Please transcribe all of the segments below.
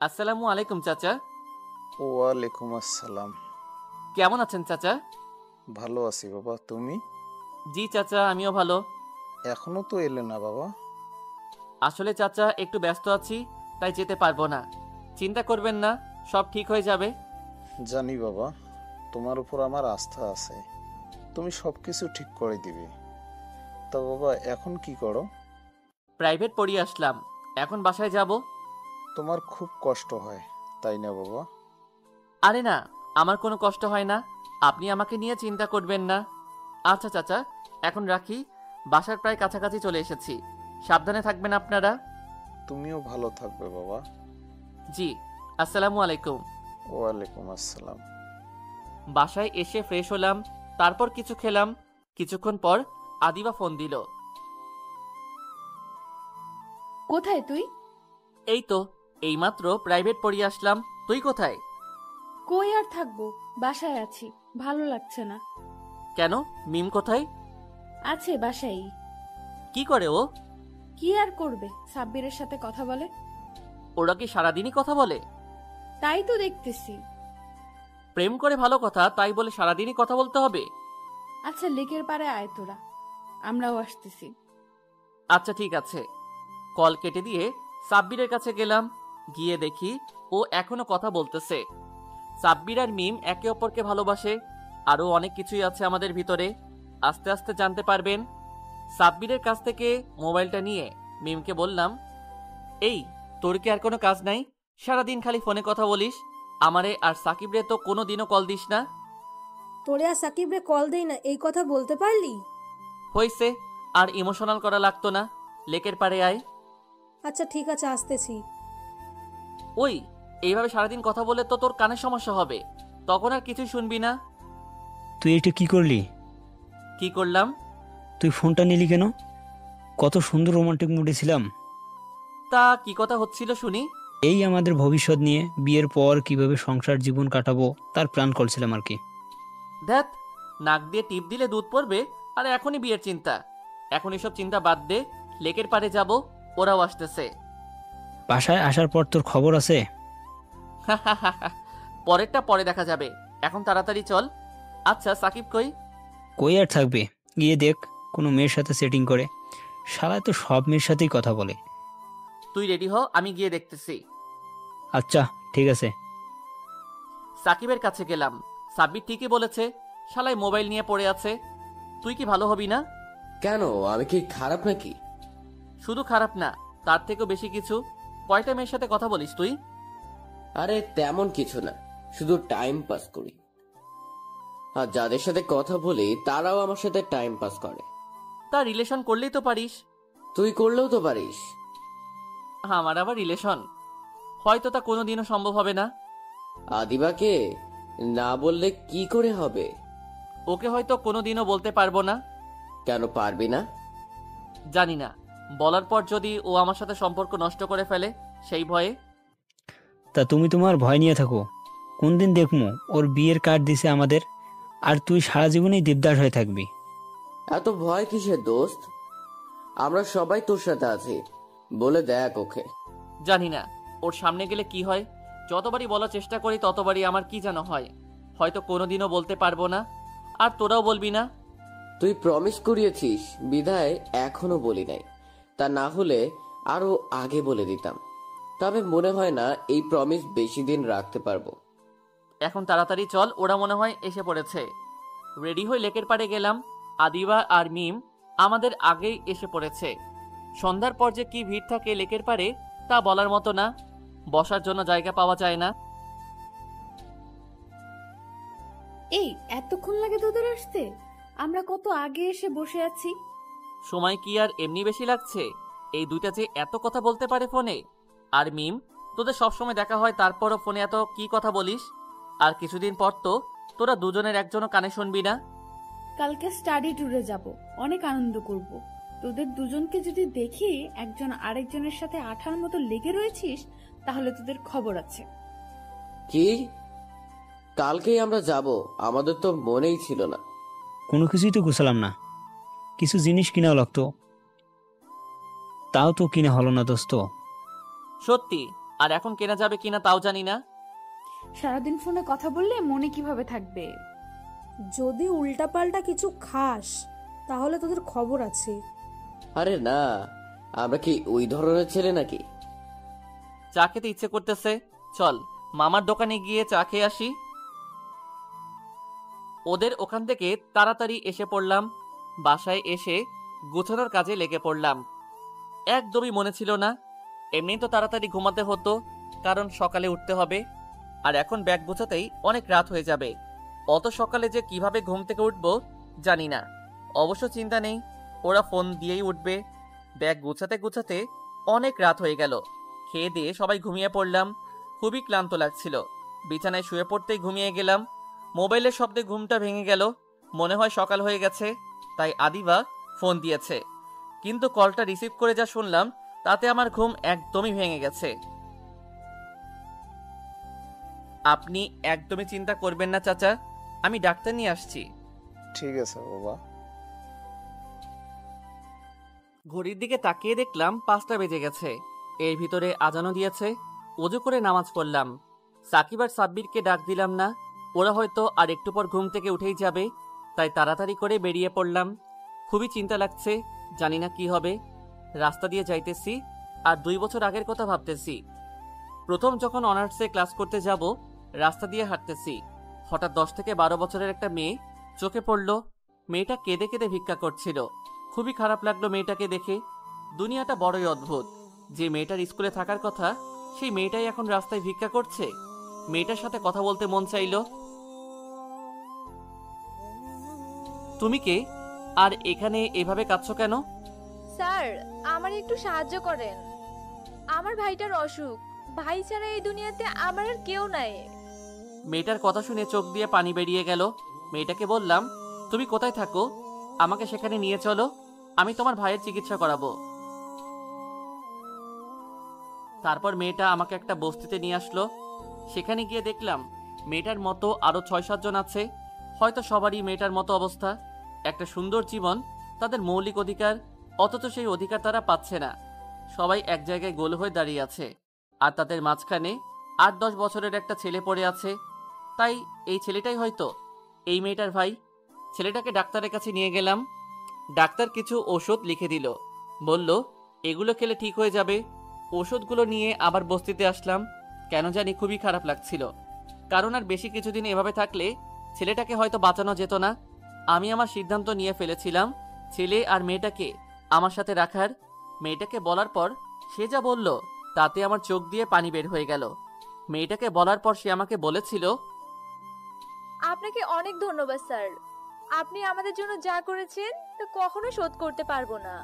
আসসালামু আলাইকুম চাচা। ওয়ালাইকুম আসসালাম। কেমন আছেন চাচা? ভালো আছি বাবা, তুমি? জি চাচা, আমিও ভালো। এখনো তো এলে না বাবা? আসলে চাচা একটু ব্যস্ত আছি, তাই যেতে পারবো না। চিন্তা করবেন না, সব ঠিক হয়ে যাবে। জানি বাবা, তোমার উপর আমার আস্থা আছে, তুমি সবকিছু ঠিক করে দিবে। তা বাবা, এখন কি করো? প্রাইভেট পড়িয়ে আসলাম, এখন বাসায় যাব। তোমার খুব কষ্ট হয় তাই না বাবা? আরে না, আমার কোনো কষ্ট হয় না, আপনি আমাকে নিয়ে চিন্তা করবেন না। আচ্ছা চাচা, এখন রাখি, বাসার প্রায় কাছাকাছি চলে এসেছি। সাবধানে থাকবেন আপনারা। তুমিও ভালো থাকবে বাবা। জি, আসসালামু আলাইকুম। ওয়ালাইকুম আসসালাম। বাসায় এসে ফ্রেশ হলাম, তারপর কিছু খেলাম। কিছুক্ষণ পর আদিবা ফোন দিল। কোথায় তুই? এই তো এইমাত্র প্রাইভেট পড়িয়ে আসলাম। তুই কোথায়? কই আর থাকবো, বাসায় আছি, ভালো লাগছে না। কেন, মিম কোথায়? আছে বাসায়। কি করে ও? কি আর করবে, সাব্বিরের সাথে কথা বলে। ওরা কি সারাদিনই কথা বলে? তাই তো দেখতেছি। প্রেম করে ভালো কথা, তাই বলে সারাদিনই কথা বলতে হবে? আচ্ছা লেকের পারে আয় তোরা, আমরাও আসতেছি। আচ্ছা ঠিক আছে। কল কেটে দিয়ে সাব্বিরের কাছে গেলাম। গিয়ে দেখি ও এখনো কথা বলতেছে। সাব্বির আর মিম একে অপরকে ভালোবাসে। আরো অনেক কিছুই আছে আমাদের ভিতরে, আস্তে আস্তে জানতে পারবেন। সাব্বিরের কাছ থেকে মোবাইলটা নিয়ে মিমকে বললাম, এই, তোর কি আর কোনো কাজ নাই? সারাদিন খালি ফোনে কথা বলিস, আমারে আর সাকিব রে তো কোনো দিনও কল দিস না। তোরে আর সাকিব রে কল দেই না, এই কথা বলতে পারলি? হইছে, আর ইমোশনাল করা লাগতো না। লেকের পাড়ে আয়। আচ্ছা ঠিক আছে, আসতেছি। ওই, এইভাবে সারাদিন কথা বলে তো তোর কানের সমস্যা হবে, তখন আর কিছুই শুনবি না। তুই এটা কি করলি? কি করলাম? তুই ফোনটা নিলি কেন? কত সুন্দর রোমান্টিক মুডে ছিলাম। তা কি কথা হচ্ছিল শুনি? এই আমাদের ভবিষ্যৎ নিয়ে, বিয়ের পর কিভাবে সংসার জীবন কাটাবো তার প্ল্যান করছিলাম আর কি। ধ্যাত, নাক দিয়ে টিপ দিলে দুধ পড়বে, আর এখনই বিয়ের চিন্তা? এখন এসব চিন্তা বাদ দে, লেকের পাড়ে যাব, ওরাও আসতেছে। বাসায় আসার পর তোর খবর আছে? পরেরটা পরে দেখা যাবে, এখন তাড়াতাড়ি চল। আচ্ছা সাকিব কই? কই আর থাকবে, গিয়ে দেখ কোনো মেয়ের সাথে সেটিং করে। শালায় তো সব মেয়ের সাথেই কথা বলে। তুই রেডি হ, আমি গিয়ে দেখতেছি। আচ্ছা ঠিক আছে। সাকিবের কাছে গেলাম। সাব্বির ঠিকই বলেছে, শালাই মোবাইল নিয়ে পড়ে আছে। তুই কি ভালো হবি না? কেন, আমি কি খারাপ নাকি? শুধু খারাপ না, তার থেকেও বেশি কিছু। কয়টা মেয়ের সাথে কথা বলিস তুই? আরে তেমন কিছু না, শুধু টাইম পাস করি। আর যাদের সাথে কথা বলি তারাও আমার সাথে টাইম পাস করে। তা রিলেশন করলেই তো পারিস। তুই করলেও তো পারিস। আমার আবার রিলেশন? হয়তো তা কোনোদিনও সম্ভব হবে না। আদিবাকে না বললে কি করে হবে? ওকে হয়তো কোনোদিনও বলতে পারবো না। কেন পারবি না? জানি না, বলার পর যদি ও আমার সাথে সম্পর্ক নষ্ট করে ফেলে, সেই ভয়ে। তা তুমি তোমার ভয় নিয়ে থাকো, কোন দিন দেখমু ওর বিয়ের কার্ড দিছে আমাদের, আর তুই সারা জীবনেই দেবদাস হয়ে থাকবি। এত ভয় কিসের দোস্ত? আমরা সবাই তোর সাথে আছি, বলে দেখ ওকে। জানি না ওর সামনে গেলে কি হয়। যতবারই বলার চেষ্টা করি ততবারই আমার কি যেন হয়। হয়তো কোনোদিনও বলতে পারবো না, আর তোরাও বলবি না। তুই প্রমিস করিয়েছিস বিধায় এখনো বলি নাই, তা না হলে আরো আগে বলে দিতাম। তবে মনে হয় না এই প্রমিস বেশি দিন রাখতে পারবো। এখন তাড়াতাড়ি চল, ওরা মনে হয় এসে পড়েছে। রেডি হয়ে লেকের পাড়ে গেলাম। আদিবা আর মিম আমাদের আগেই এসে পড়েছে। সন্ধ্যার পর যে কি ভিড় থাকে লেকের পাড়ে, তা বলার মতো না। বসার জন্য জায়গা পাওয়া যায় না। এই এতক্ষণ লাগে তোদের আসতে? আমরা কত আগে এসে বসে আছি। সময় কি আর এমনি বেশি লাগছে? এই দুইটা যে এত কথা বলতে পারে ফোনে। আর মিম, তোদের সবসময় দেখা হয়, তারপরও ফোনে এত কি কথা বলিস? আর কিছুদিন পর তো তোরা দুজনের একজনও কানে শুনবি না। কালকে স্টাডি ট্যুরে যাব, অনেক আনন্দ করব। তোদের দুজনকে যদি দেখি একজন আরেকজনের সাথে আঠার মতো লেগে রয়েছিস, তাহলে তোদের খবর আছে। কি? কালকেই আমরা যাব? আমাদের তো মনেই ছিল না। কোনো কিছুই তো গুছালাম না, কিছু জিনিস কিনাও লাগতো, তাও তো কিনা হলো না দোস্ত। সত্যি, আর এখন কেনা যাবে কিনা তাও জানি না। সারাদিন ফোনে কথা বললে মনে কিভাবে থাকবে? যদি উল্টাপাল্টা কিছু খাস তাহলে তোদের খবর আছে। আরে না, আমরা কি ওই ধরনের ছেলে নাকি? চা খেতে ইচ্ছে করতেছে, চল মামার দোকানে গিয়ে চা খেয়ে আসি। ওদের ওখান থেকে তাড়াতাড়ি এসে পড়লাম। বাসায় এসে গোছানোর কাজে লেগে পড়লাম। একদমই মনে ছিল না, এমনি তো তাড়াতাড়ি ঘুমাতে হতো, কারণ সকালে উঠতে হবে। আর এখন ব্যাগ গোছাতেই অনেক রাত হয়ে যাবে। অত সকালে যে কিভাবে ঘুম থেকে উঠবো জানি না। অবশ্য চিন্তা নেই, ওরা ফোন দিয়েই উঠবে। ব্যাগ গোছাতে গোছাতে অনেক রাত হয়ে গেল। খেয়ে দিয়ে সবাই ঘুমিয়ে পড়লাম। খুবই ক্লান্ত লাগছিল, বিছানায় শুয়ে পড়তেই ঘুমিয়ে গেলাম। মোবাইলের শব্দে ঘুমটা ভেঙে গেল। মনে হয় সকাল হয়ে গেছে, তাই আদিবা ফোন দিয়েছে। কিন্তু কলটা রিসিভ করে যা শুনলাম তাতে আমার ঘুম একদমই ভেঙে গেছে। আপনি একদমই চিন্তা করবেন না চাচা, আমি ডাক্তার নিয়ে আসছি। ঠিক আছে বাবা। ঘড়ির দিকে তাকিয়ে দেখলাম 5টা বেজে গেছে। এর ভিতরে আজানও দিয়েছে। ওযু করে নামাজ পড়লাম। সাকিব আর সাব্বিরকে ডাক দিলাম না, ওরা হয়তো আর একটু পর ঘুম থেকে উঠেই যাবে, তাই তাড়াতাড়ি করে বেরিয়ে পড়লাম। খুবই চিন্তা লাগছে, জানি না কি হবে। রাস্তা দিয়ে যাইতেছি আর 2 বছর আগের কথা ভাবতেছি। প্রথম যখন অনার্সে ক্লাস করতে যাব, রাস্তা দিয়ে হাঁটতেছি, হঠাৎ 10 থেকে 12 বছরের একটা মেয়ে চোখে পড়ল। মেয়েটা কেঁদে কেঁদে ভিক্ষা করছিল। খুবই খারাপ লাগলো মেয়েটাকে দেখে। দুনিয়াটা বড়ই অদ্ভুত, যে মেয়েটার স্কুলে থাকার কথা সেই মেয়েটাই এখন রাস্তায় ভিক্ষা করছে। মেয়েটার সাথে কথা বলতে মন চাইল। তুমি কে, আর এখানে এভাবে কাঁদছো কেন? স্যার, আমার একটু সাহায্য করেন। আমার ভাইটার অসুখ, ভাই ছাড়া এই দুনিয়াতে আমার আর কেউ নাই। মেয়েটার কথা শুনে চোখ দিয়ে পানি বেরিয়ে গেল। মেয়েটাকে বললাম, তুমি কোথায় থাকো, আমাকে সেখানে নিয়ে চলো, আমি তোমার ভাইয়ের চিকিৎসা করাবো। তারপর মেয়েটা আমাকে একটা বস্তিতে নিয়ে আসলো। সেখানে গিয়ে দেখলাম মেয়েটার মতো আরো 6-7 জন আছে। হয়তো সবারই মেয়েটার মতো অবস্থা। একটা সুন্দর জীবন তাদের মৌলিক অধিকার, অথচ সেই অধিকার তারা পাচ্ছে না। সবাই এক জায়গায় গোল হয়ে দাঁড়িয়ে আছে, আর তাদের মাঝখানে 8-10 বছরের একটা ছেলে পড়ে আছে। তাই এই ছেলেটাই হয়তো এই মেয়েটার ভাই। ছেলেটাকে ডাক্তারের কাছে নিয়ে গেলাম। ডাক্তার কিছু ওষুধ লিখে দিল, বলল এগুলো খেলে ঠিক হয়ে যাবে। ওষুধগুলো নিয়ে আবার বস্তিতে আসলাম। কেন জানি খুবই খারাপ লাগছিল, কারণ আর বেশি কিছুদিন এভাবে থাকলে ছেলেটাকে হয়তো বাঁচানো যেত না। আমি আমার সিদ্ধান্ত নিয়ে ফেলেছিলাম ছেলে আর মেয়েটাকে আমার সাথে রাখার। মেয়েটাকে বলার পর সে যা বলল তাতে আমার চোখ দিয়ে পানি বের হয়ে গেল। মেয়েটাকে বলার পর সে আমাকে বলেছিল, আপনাকে অনেক ধন্যবাদ স্যার। আপনি আমাদের জন্য যা করেছেন তা কখনো শোধ করতে পারবো না।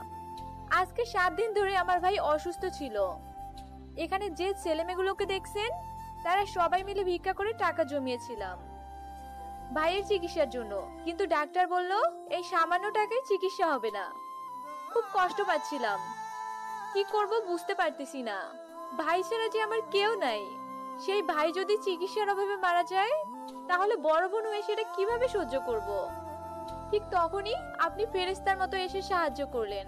আজকে 7 দিন ধরে আমার ভাই অসুস্থ ছিল। এখানে যে ছেলেমেয়েগুলোকে দেখছেন তারা সবাই মিলে ভিক্ষা করে টাকা জমিয়েছিলাম ভাইয়ের চিকিৎসার জন্য, কিন্তু ডাক্তার বলল এই সামান্য টাকায় চিকিৎসা হবে না। খুব কষ্ট পাচ্ছিলাম, কি করব বুঝতে পারতেছি না। ভাই ছাড়া যে আমার কেউ নাই, সেই ভাই যদি চিকিৎসার অভাবে মারা যায় তাহলে বড় বোন হয়ে সেটা কিভাবে সহ্য করব। ঠিক তখনই আপনি ফেরেশতার মতো এসে সাহায্য করলেন।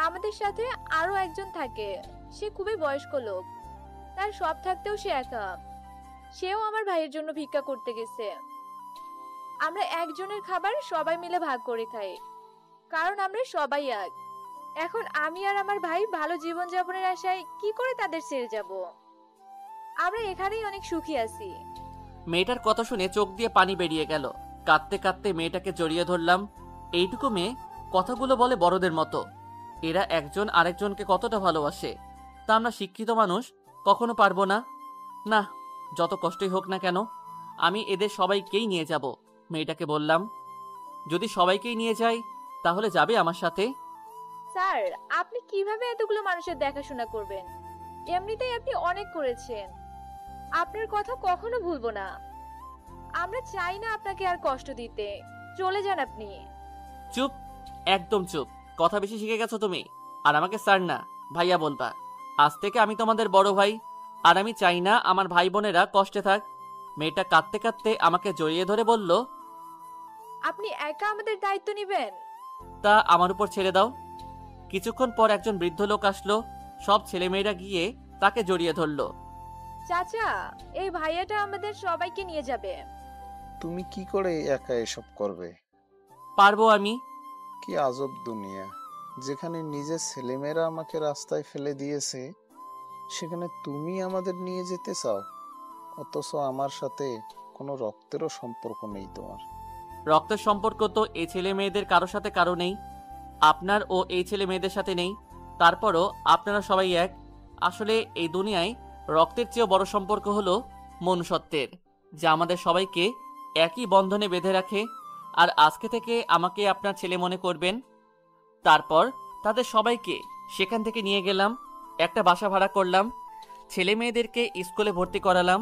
আমাদের সাথে আরো একজন থাকে, সে খুবই বয়স্ক লোক, তার সব থাকতেও সে একা। সেও আমার ভাইয়ের জন্য ভিক্ষা করতে গেছে। আমরা একজনের খাবার সবাই মিলে ভাগ করে খাই, কারণ আমরা সবাই এক। এখন আমি আর আমার ভাই ভালো জীবন যাপনের আশায় কি করে তাদের ছেড়ে যাব। আমরা এখানেই অনেক সুখী আছি। মেয়েটার কথা শুনে চোখ দিয়ে পানি বেরিয়ে গেল। কাঁদতে কাঁদতে মেয়েটাকে জড়িয়ে ধরলাম। এইটুকু মেয়ে কথাগুলো বলে বড়দের মতো। এরা একজন আরেকজনকে কতটা ভালোবাসে, তা আমরা শিক্ষিত মানুষ কখনো পারবো না। না, যত কষ্টই হোক না কেন আমি এদের সবাইকেই নিয়ে যাব। মেয়েটাকে বললাম, যদি সবাইকেই নিয়ে যাই তাহলে যাবে আমার সাথে? স্যার, আপনি কিভাবে এতগুলো মানুষের দেখাশোনা করবেন? এমনিতেই আপনি অনেক করেছেন, আপনার কথা কখনো ভুলবো না। আমরা চাই না আপনাকে আর কষ্ট দিতে, চলে যান আপনি। চুপ, একদম চুপ। কথা বেশি শিখে গেছো তুমি। আর আমাকে স্যার না ভাইয়া বলবা। আজ থেকে আমি তোমাদের বড় ভাই, আর আমি চাই না আমার ভাই বোনেরা কষ্টে থাক। মেয়েটা কাঁদতে কাঁদতে আমাকে জড়িয়ে ধরে বলল, আপনি একা আমাদের দায়িত্ব নেবেন? তা আমার উপর ছেড়ে দাও। কিছুক্ষণ পর একজন বৃদ্ধ লোক আসলো। সব ছেলেমেয়েরা গিয়ে তাকে জড়িয়ে ধরলো। চাচা, এই ভাইয়াটা আমাদের সবাইকে নিয়ে যাবে। তুমি কি করে একা এসব করবে? পারবো আমি। কি আজব দুনিয়া, যেখানে নিজের ছেলেমেয়েরা আমাকে রাস্তায় ফেলে দিয়েছে সেখানে তুমি আমাদের নিয়ে যেতে চাও, অথচ আমার সাথে কোনো রক্তেরও সম্পর্ক নেই তোমার। রক্তের সম্পর্ক তো এই ছেলে মেয়েদের কারোর সাথে কারো নেই, আপনার ও এই ছেলে মেয়েদের সাথে নেই। তারপরও আপনারা সবাই এক। আসলে এই দুনিয়ায় রক্তের চেয়েও বড় সম্পর্ক হলো মনুষ্যত্বের, যা আমাদের সবাইকে একই বন্ধনে বেঁধে রাখে। আর আজকে থেকে আমাকে আপনার ছেলে মনে করবেন। তারপর তাদের সবাইকে সেখান থেকে নিয়ে গেলাম, একটা বাসা ভাড়া করলাম, ছেলে মেয়েদেরকে স্কুলে ভর্তি করালাম,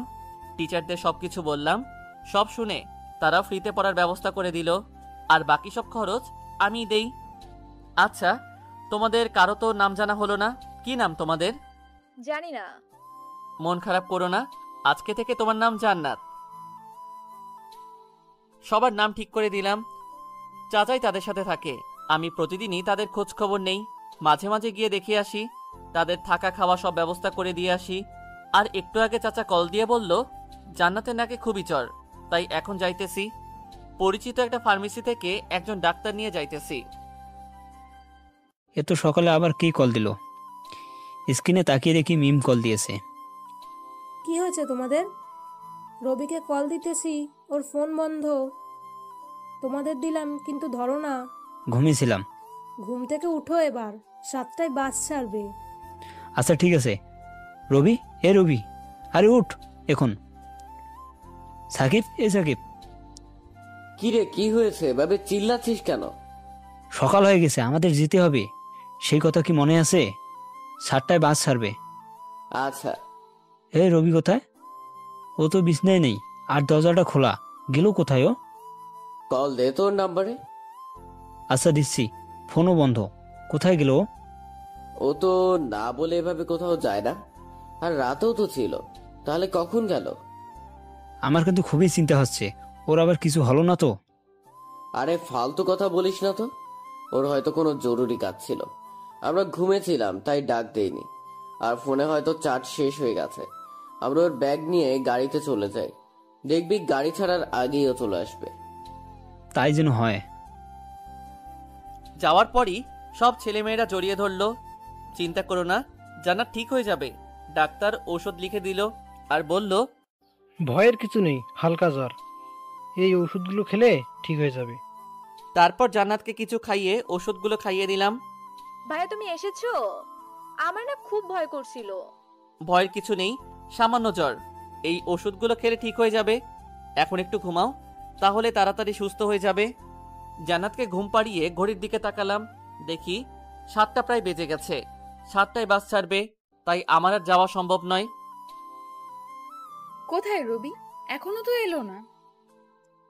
টিচারদের সবকিছু বললাম। সব শুনে তারা ফ্রিতে পড়ার ব্যবস্থা করে দিল, আর বাকি সব খরচ আমি দেই। আচ্ছা, তোমাদের কারো তো নাম জানা হলো না, কি নাম তোমাদের? জানি না। মন খারাপ করো না, আজকে থেকে তোমার নাম জান্নাত। সবার নাম ঠিক করে দিলাম। চাচাই তাদের সাথে থাকে, আমি প্রতিদিনই তাদের খোঁজ খবর নেই, মাঝে মাঝে গিয়ে দেখে আসি, তাদের থাকা খাওয়া সব ব্যবস্থা করে দিয়ে আসি। আর একটু আগে চাচা কল দিয়ে বলল জান্নাতের নাকি খুবই জ্বর, তাই এখন যাইতেছি। পরিচিত একটা ফার্মেসি থেকে একজন ডাক্তার নিয়ে যাইতেছি। এত সকালে আবার কে কল দিল? স্ক্রিনে তাকিয়ে দেখি মিম কল দিয়েছে। কি হয়েছে তোমাদের? রবিকে কল দিতেছি, ওর ফোন বন্ধ। তোমাদের দিলাম কিন্তু ধরো না। ঘুমিয়েছিলাম। ঘুম থেকে উঠো, এবার 7টায় বাস ছাড়বে। আচ্ছা ঠিক আছে। রবি, এ রবি, আরে উঠ এখন। সাকিব, এ সাকিব। কি রে, কি হয়েছে? এভাবে চিল্লাচ্ছিস কেন? সকাল হয়ে গেছে, আমাদের যেতে হবে। সেই কথা কি মনে আছে? 7টায় বাস ছাড়বে। আচ্ছা। এ রবি কোথায়? ও তো বিছনায় নেই, আর দরজাটা খোলা। গেল কোথায় ও? কল দে তোর নাম্বারে। আচ্ছা দিচ্ছি, ফোনও বন্ধ। কোথায় গেল ও? ও তো না বলে এভাবে কোথাও যায় না, আর রাতেও তো ছিল, তাহলে কখন গেল? আমার কিন্তু খুবই চিন্তা হচ্ছে, ওর আবার কিছু হলো না তো? আরে ফালতু কথা বলিস না তো। ওর হয়তো কোনো জরুরি কাজ ছিল, আমরা ঘুমেছিলাম তাই ডাক দেইনি। আর ফোনে হয়তো চার্জ শেষ হয়ে গেছে। আমরা ওর ব্যাগ নিয়ে গাড়িতে চলে যাই, দেখবি গাড়ি ছাড়ার আগেই ও চলে আসবে। তাই যেন হয়। যাওয়ার পরই সব ছেলেমেয়েরা জড়িয়ে ধরলো। চিন্তা করো না, জান্নাত ঠিক হয়ে যাবে। ডাক্তার ঔষধ লিখে দিল আর বলল ভয়ের কিছু নেই, হালকা জ্বর, এই ওষুধগুলো খেলে ঠিক হয়ে যাবে। তারপর জান্নাতকে কিছু খাইয়ে ওষুধগুলো খাইয়ে দিলাম। ভাইয়া তুমি এসেছো? আমার না খুব ভয় করছিল। ভয়ের কিছু নেই, সামান্য জ্বর, এই ওষুধগুলো খেলে ঠিক হয়ে যাবে। এখন একটু ঘুমাও, তাহলে তাড়াতাড়ি সুস্থ হয়ে যাবে। জান্নাতকে ঘুম পাড়িয়ে ঘড়ির দিকে তাকালাম, দেখি 7টা প্রায় বেজে গেছে। 7টায় বাস ছাড়বে, তাই আমার আর যাওয়া সম্ভব নয়। কোথায় রবি? এখনো তো এলো না।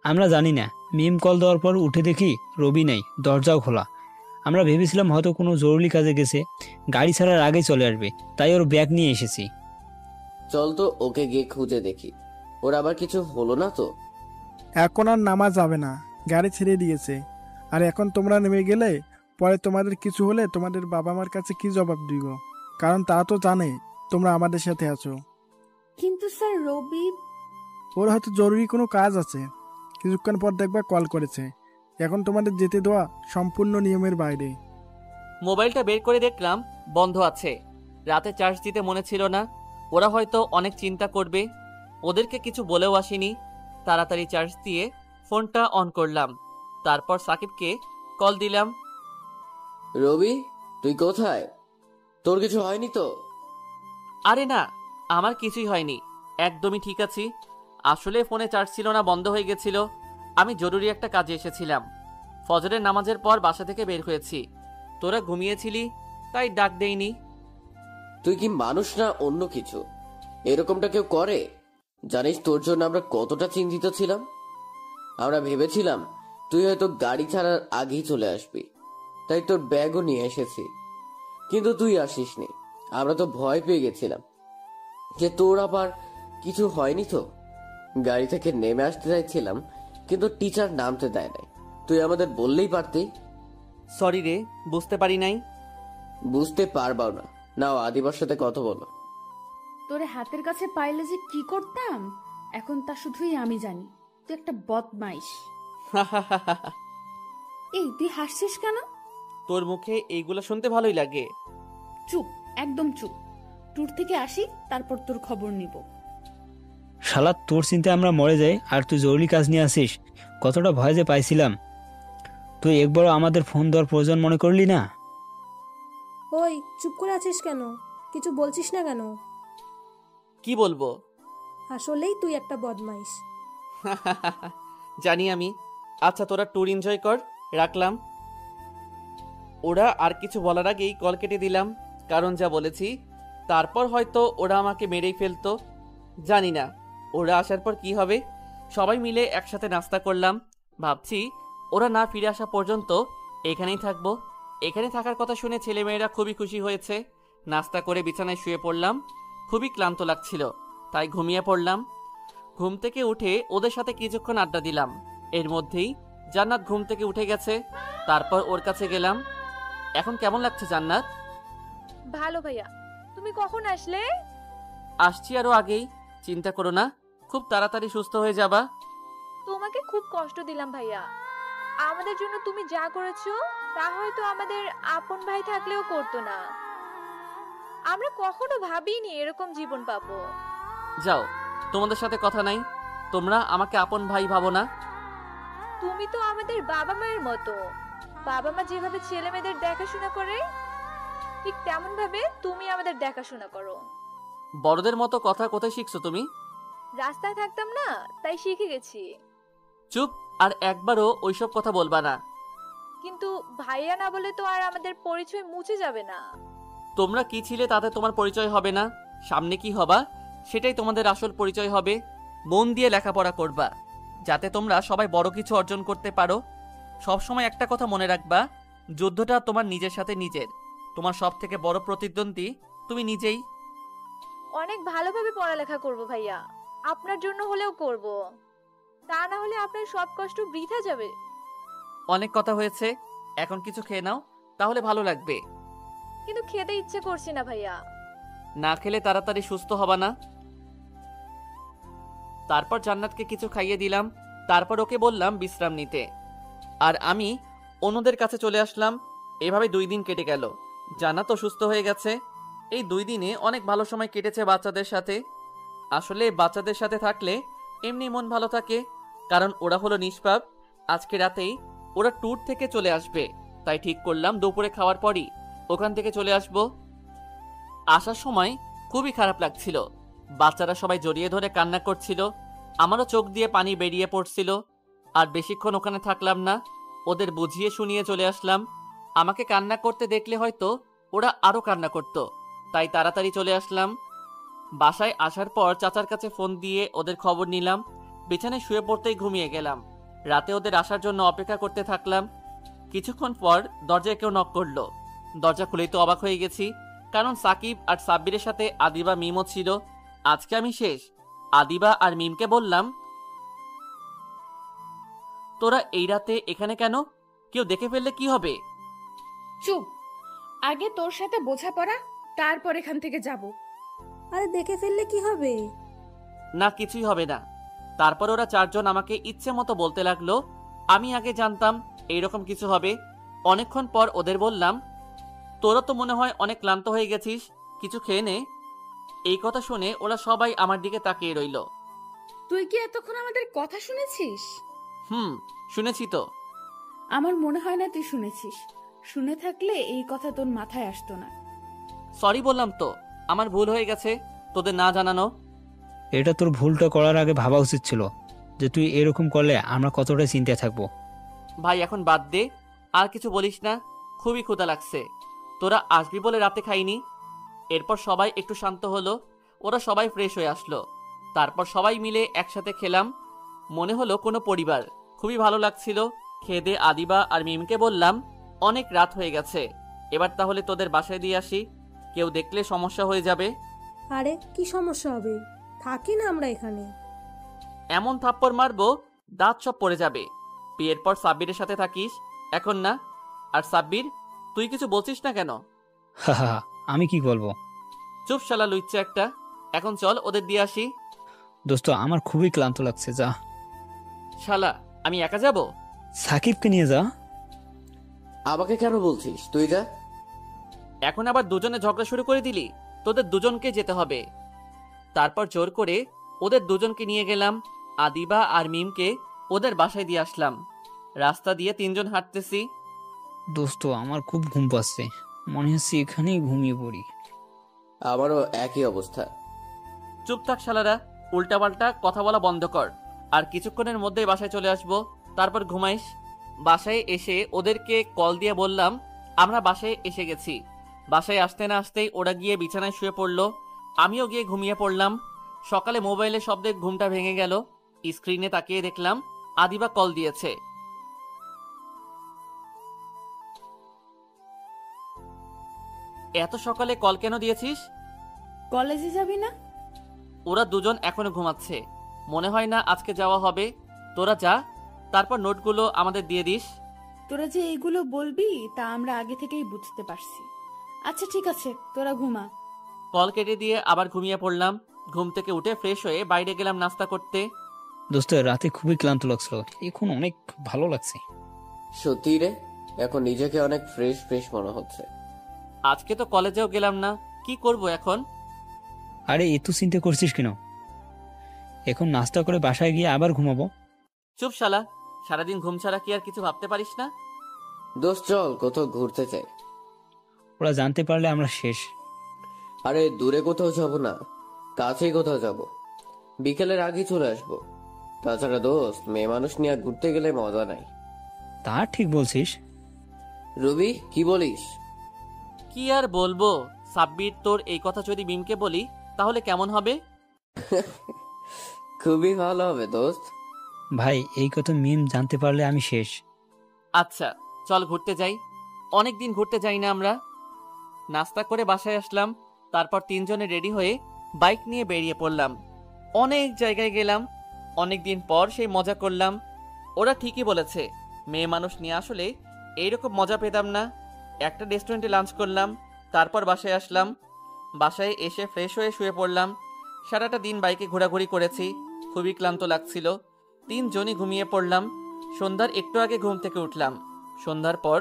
আমরা জানি না। মিম কল দেওয়ার পর উঠে দেখি রবি নেই, দরজাও খোলা। আমরা ভেবেছিলাম হয়তো কোনো জরুরি কাজে গেছে, গাড়ি ছাড়ার আগেই চলে আসবে, তাই ওর ব্যাগ নিয়ে এসেছি। চল তো ওকে গিয়ে খুঁজে দেখি, ওর আবার কিছু হলো না তো। এখন আর নামা যাবে না, গাড়ি ছেড়ে দিয়েছে। আর এখন তোমরা নেমে গেলে পরে তোমাদের কিছু হলে তোমাদের বাবা মার কাছে কি জবাব দিব? কারণ তারা তো জানে তোমরা আমাদের সাথে আছো। কিন্তু স্যার রবি। ওর হয়তো জরুরি কোনো কাজ আছে, কিছুক্ষণ পর দেখবা কল করেছে। এখন তোমাদের যেতে দেওয়া সম্পূর্ণ নিয়মের বাইরে। মোবাইলটা বের করে দেখলাম বন্ধ আছে। রাতে চার্জ দিতে মনে ছিল না, ওরা হয়তো অনেক চিন্তা করবে, ওদেরকে কিছু বলেও আসিনি। তাড়াতাড়ি চার্জ দিয়ে ফোনটা অন করলাম, তারপর সাকিবকে কল দিলাম। রবি, তুই কোথায়? তোর কিছু হয়নি তো? আরে না, আমার কিছুই হয়নি, একদমই ঠিক আছি। আসলে ফোনে চার্জ ছিল না, বন্ধ হয়ে গেছিল। আমি জরুরি একটা কাজে এসেছিলাম। ফজরের নামাজের পর বাসা থেকে বের হয়েছি, তোরা ঘুমিয়েছিলি তাই ডাক দেইনি। তুই কি মানুষ না অন্য কিছু? এরকমটা কেউ করে? জানিস তোর জন্য আমরা কতটা চিন্তিত ছিলাম। আমরা ভেবেছিলাম তুই হয়তো গাড়ি ছাড়ার আগেই চলে আসবি, তাই তোর ব্যাগও নিয়ে এসেছি। কিন্তু তুই আসিসনি, আমরা তো ভয় পেয়ে গেছিলাম যে তোর আবার কিছু হয়নি তো। গাড়ি থেকে নেমে আসতে চাইছিলাম, কিন্তু টিচার নামতে দেয় নাই। তুই আমাদের বললেই পারতি। সরি রে, বুঝতে পারি নাই। বুঝতে পারবাও না, নাও আদিবার সাথে কথা বলো। তোরে হাতের কাছে পাইলে যে কি করতাম এখন তা শুধুই আমি জানি। তুই একটা বদমাইশ। এই তুই হাসছিস কেন? তোর মুখে এইগুলো শুনতে ভালোই লাগে। চুপ, একদম চুপ। ট্যুর থেকে আসি, তারপর তোর খবর নিব। শালা তোর চিন্তায় আমরা মরে যাই আর তুই জরুরি কাজ নিয়ে আসিস। কতটা ভয় যে পাইছিলাম। তুই একবারও আমাদের ফোন দেওয়ার প্রয়োজন মনে করলি না? ওই চুপ করে আছিস কেন? কিছু বলছিস না কেন? কি বলবো? আসলেই তুই একটা বদমাইশ। জানি আমি। আচ্ছা তোরা ট্যুর এনজয় কর, রাখলাম। ওরা আর কিছু বলার আগেই কল কেটে দিলাম, কারণ যা বলেছি তারপর হয়তো ওরা আমাকে মেরেই ফেলতো। জানি না ওরা আসার পর কি হবে। সবাই মিলে একসাথে নাস্তা করলাম। ভাবছি ওরা না ফিরে আসা পর্যন্ত এখানেই থাকবো। এখানে থাকার কথা শুনে ছেলেমেয়েরা খুবই খুশি হয়েছে। নাস্তা করে বিছানায় শুয়ে পড়লাম। খুবই ক্লান্ত লাগছিল, তাই ঘুমিয়ে পড়লাম। ঘুম থেকে উঠে ওদের সাথে কিছুক্ষণ আড্ডা দিলাম। এর মধ্যেই জান্নাত ঘুম থেকে উঠে গেছে। তারপর ওর কাছে গেলাম। এখন কেমন লাগছে জান্নাত? ভালো ভাইয়া। তুমি কখন আসলে? আসছি আরো আগেই। চিন্তা করো না, খুব তাড়াতাড়ি সুস্থ হয়ে যাবা। তোমাকে খুব কষ্ট দিলাম ভাইয়া। আমাদের জন্য তুমি যা করেছো তা হয়তো আমাদের আপন ভাই থাকলেও করতো না। আমরা কখনো ভাবিনি এরকম জীবন পাবো। যাও, তোমাদের সাথে কথা নাই। তোমরা আমাকে আপন ভাই ভাবো না। তুমি তো আমাদের বাবা মায়ের মতো। বাবা মা যেভাবে ছেলে মেয়েদের দেখাশোনা করে ঠিক তেমন ভাবে তুমি আমাদের দেখাশোনা করো। বড়দের মতো কথা কোথায় শিখছো তুমি? রাস্তায় থাকতাম না, তাই শিখে গেছি। চুপ, আর একবারও ওইসব কথা বলবা না। কিন্তু ভাইয়া না বলে তো আর আমাদের পরিচয় মুছে যাবে না। তোমরা কি ছিলে তাতে তোমার পরিচয় হবে না। সামনে কি হবা সেটাই তোমাদের আসল পরিচয় হবে। মন দিয়ে লেখাপড়া করবা, যাতে তোমরা সবাই বড় কিছু অর্জন করতে পারো। সবসময় একটা কথা মনে রাখবা, যুদ্ধটা তোমার নিজের সাথে নিজের। তোমার সব থেকে বড় প্রতিদ্বন্দ্বী তুমি নিজেই। অনেক ভালোভাবে পড়ালেখা করব ভাইয়া, আপনার জন্য হলেও করব। তা না হলে আপনার সব কষ্ট বৃথা যাবে। অনেক কথা হয়েছে, এখন কিছু খেয়ে নাও, তাহলে ভালো লাগবে। কিন্তু খেতে ইচ্ছে করছে না ভাইয়া। না খেলে তাড়াতাড়ি সুস্থ হবা না। তারপর জান্নাতকে কিছু খাইয়ে দিলাম। তারপর ওকে বললাম বিশ্রাম নিতে, আর আমি অন্যদের কাছে চলে আসলাম। এভাবে 2 দিন কেটে গেল। জান্নাত সুস্থ হয়ে গেছে। এই 2 দিনে অনেক ভালো সময় কেটেছে বাচ্চাদের সাথে। আসলে বাচ্চাদের সাথে থাকলে এমনি মন ভালো থাকে, কারণ ওরা হলো নিষ্পাপ। আজকে রাতেই ওরা ট্যুর থেকে চলে আসবে, তাই ঠিক করলাম দুপুরে খাওয়ার পরই ওখান থেকে চলে আসব। আসার সময় খুবই খারাপ লাগছিল। বাচ্চারা সবাই জড়িয়ে ধরে কান্না করছিল। আমারও চোখ দিয়ে পানি বেরিয়ে পড়ছিল। আর বেশিক্ষণ ওখানে থাকলাম না, ওদের বুঝিয়ে শুনিয়ে চলে আসলাম। আমাকে কান্না করতে দেখলে হয়তো ওরা আরো কান্না করত, তাই তাড়াতাড়ি চলে আসলাম। বাসায় আসার পর চাচার কাছে ফোন দিয়ে ওদের খবর নিলাম। বিছানায় শুয়ে পড়তেই ঘুমিয়ে গেলাম। রাতে ওদের আসার জন্য অপেক্ষা করতে থাকলাম। কিছুক্ষণ পর দরজায় কেউ নক করলো। দরজা খুলেই তো অবাক হয়ে গেছি, কারণ সাকিব আর সাব্বিরের সাথে আদিবা মিমও ছিল। আজকে আমি শেষ। আদিবা আর মিমকে বললাম, তোরা এই রাতে এখানে কেন? কেউ দেখে ফেললে কি হবে? চুপ, আগে তোর সাথে বোঝাপড়া, তারপর এখান থেকে যাব। আরে দেখে ফেললে কি হবে? না, কিছুই হবে না। তারপর ওরা 4 জন আমাকে ইচ্ছে মতো বলতে লাগলো। আমি আগে জানতাম এইরকম কিছু হবে। অনেকক্ষণ পর ওদের বললাম, তোরা তো মনে হয় অনেক ক্লান্ত হয়ে গেছিস, কিছু খেয়ে নে। এই কথা শুনে ওরা সবাই আমার দিকে তাকিয়ে রইল। তুই কি এতক্ষণ আমাদের কথা শুনেছিস? শুনেছি তো। আমার মনে হয় না তুই শুনেছিস। শুনে থাকলে এই কথা তোর মাথায় আসতো না। সরি বললাম তো, আমার ভুল হয়ে গেছে তোদের না জানানো। এটা তোর ভুলটা করার আগে ভাবা উচিত ছিল যে তুই এরকম করলে আমরা কতটা চিন্তায় থাকবো। ভাই এখন বাদ দে, আর কিছু বলিস না। খুবই ক্ষুধা লাগছে। তোরা আসবি বলে রাতে খাইনি। এরপর সবাই একটু শান্ত হলো। ওরা সবাই ফ্রেশ হয়ে আসলো। তারপর সবাই মিলে একসাথে খেলাম। মনে হলো কোনো পরিবার। খুবই ভালো লাগছিল। খেয়ে দিয়ে আদিবা আর মিমকে বললাম, অনেক রাত হয়ে গেছে, এবার তাহলে তোদের বাসায় দিয়ে আসি। কেউ দেখলে সমস্যা হয়ে যাবে। আরে কি সমস্যা হবে? থাকি না আমরা এখানে। এমন থাপ্পড় মারবো দাঁত সব পড়ে যাবে। বিয়ের পর সাব্বিরের সাথে থাকিস, এখন না। আর সাব্বির, তুই কিছু বলছিস না কেন? হা, আমি কি বলবো? চুপ শালা লুইচ্চা একটা। এখন চল ওদের দিয়ে আসি। দোস্ত আমার খুবই ক্লান্ত লাগছে, যা। শালা, আমি একা যাব? সাকিবকে নিয়ে যা। আমাকে কেন বলছিস? তুই যা। এখন আবার দুজনে ঝগড়া শুরু করে দিলি? তোদের দুজনকে যেতে হবে। তারপর জোর করে ওদের দুজনকে নিয়ে গেলাম। আদিবা আর মিমকে ওদের বাসায় দিয়ে আসলাম। রাস্তা দিয়ে তিনজন হাঁটতেছি। দোস্ত আমার খুব ঘুম পাচ্ছে, মনে হচ্ছে এখানেই ঘুমিয়ে পড়ি। আমারও একই অবস্থা। চুপ থাক শালারা, উল্টাপাল্টা কথা বলা বন্ধ কর। আর কিছুক্ষণের মধ্যেই বাসায় চলে আসবো, তারপর ঘুমাইস। বাসায় এসে ওদেরকে কল দিয়ে বললাম আমরা বাসায় এসে গেছি। বাসায় আসতে না আসতেই ওরা গিয়ে বিছানায় শুয়ে পড়লো, আমিও গিয়ে ঘুমিয়ে পড়লাম। সকালে মোবাইলের শব্দে ঘুমটা ভেঙে গেল। স্ক্রিনে তাকিয়ে দেখলাম আদিবা কল দিয়েছে। এত সকালে কল কেন দিয়েছিস? কলেজে যাবি না? ওরা দুজন এখনো ঘুমাচ্ছে, মনে হয় না আজকে যাওয়া হবে। তোরা যা, তারপর নোটগুলো আমাদের দিয়ে দিস। তোরা যে এইগুলো বলবি তা আমরা আগে থেকেই বুঝতে পারছি। আচ্ছা ঠিক আছে, তোরা ঘুমা। কল কেটে দিয়ে আবার ঘুমিয়ে পড়লাম। ঘুম থেকে উঠে ফ্রেশ হয়ে বাইরে গেলাম নাস্তা করতে। দোস্ত রাতে খুবই ক্লান্ত লাগছিল, এখন অনেক ভালো লাগছে। সত্যি রে, এখন নিজেকে অনেক ফ্রেশ ফ্রেশ মনে হচ্ছে। আজকে তো কলেজেও গেলাম না, কি করব এখন? আরে এত চিন্তা করছিস কেন? এখন নাস্তা করে বাসায় গিয়ে আবার ঘুমাবো। চুপ শালা, সারাদিন ঘুম ছাড়া কি আর কিছু ভাবতে পারিস না? দোস্ত চল কোথাও ঘুরতে চাই। ওরা জানতে পারলে আমরা শেষ। আরে দূরে কোথাও যাব না, কাছেই কোথাও যাব। বিকেলের আগে চলে আসবো। তাছাড়া দোস্ত, মেয়ে মানুষ নিয়ে ঘুরতে গেলে মজা নাই। তা ঠিক বলছিস। রবি, কি বলিস? কি আর বলবো সাব্বির, তোর এই কথা যদি মিমকে বলি তাহলে কেমন হবে? খুবই ভালো হবে দোস্ত। ভাই এই কথা মিম জানতে পারলে আমি শেষ। আচ্ছা চল ঘুরতে যাই, অনেকদিন ঘুরতে যাই না আমরা। নাস্তা করে বাসায় আসলাম, তারপর তিনজনে রেডি হয়ে বাইক নিয়ে বেরিয়ে পড়লাম। অনেক জায়গায় গেলাম, অনেকদিন পর সেই মজা করলাম। ওরা ঠিকই বলেছে, মেয়ে মানুষ নিয়ে আসলে এইরকম মজা পেতাম না। একটা রেস্টুরেন্টে লাঞ্চ করলাম, তারপর বাসায় আসলাম। বাসায় এসে ফ্রেশ হয়ে শুয়ে পড়লাম। সারাটা দিন বাইকে ঘোরাঘুরি করেছি, খুবই ক্লান্ত লাগছিল। তিনজনই ঘুমিয়ে পড়লাম। সন্ধ্যার একটু আগে ঘুম থেকে উঠলাম। সন্ধ্যার পর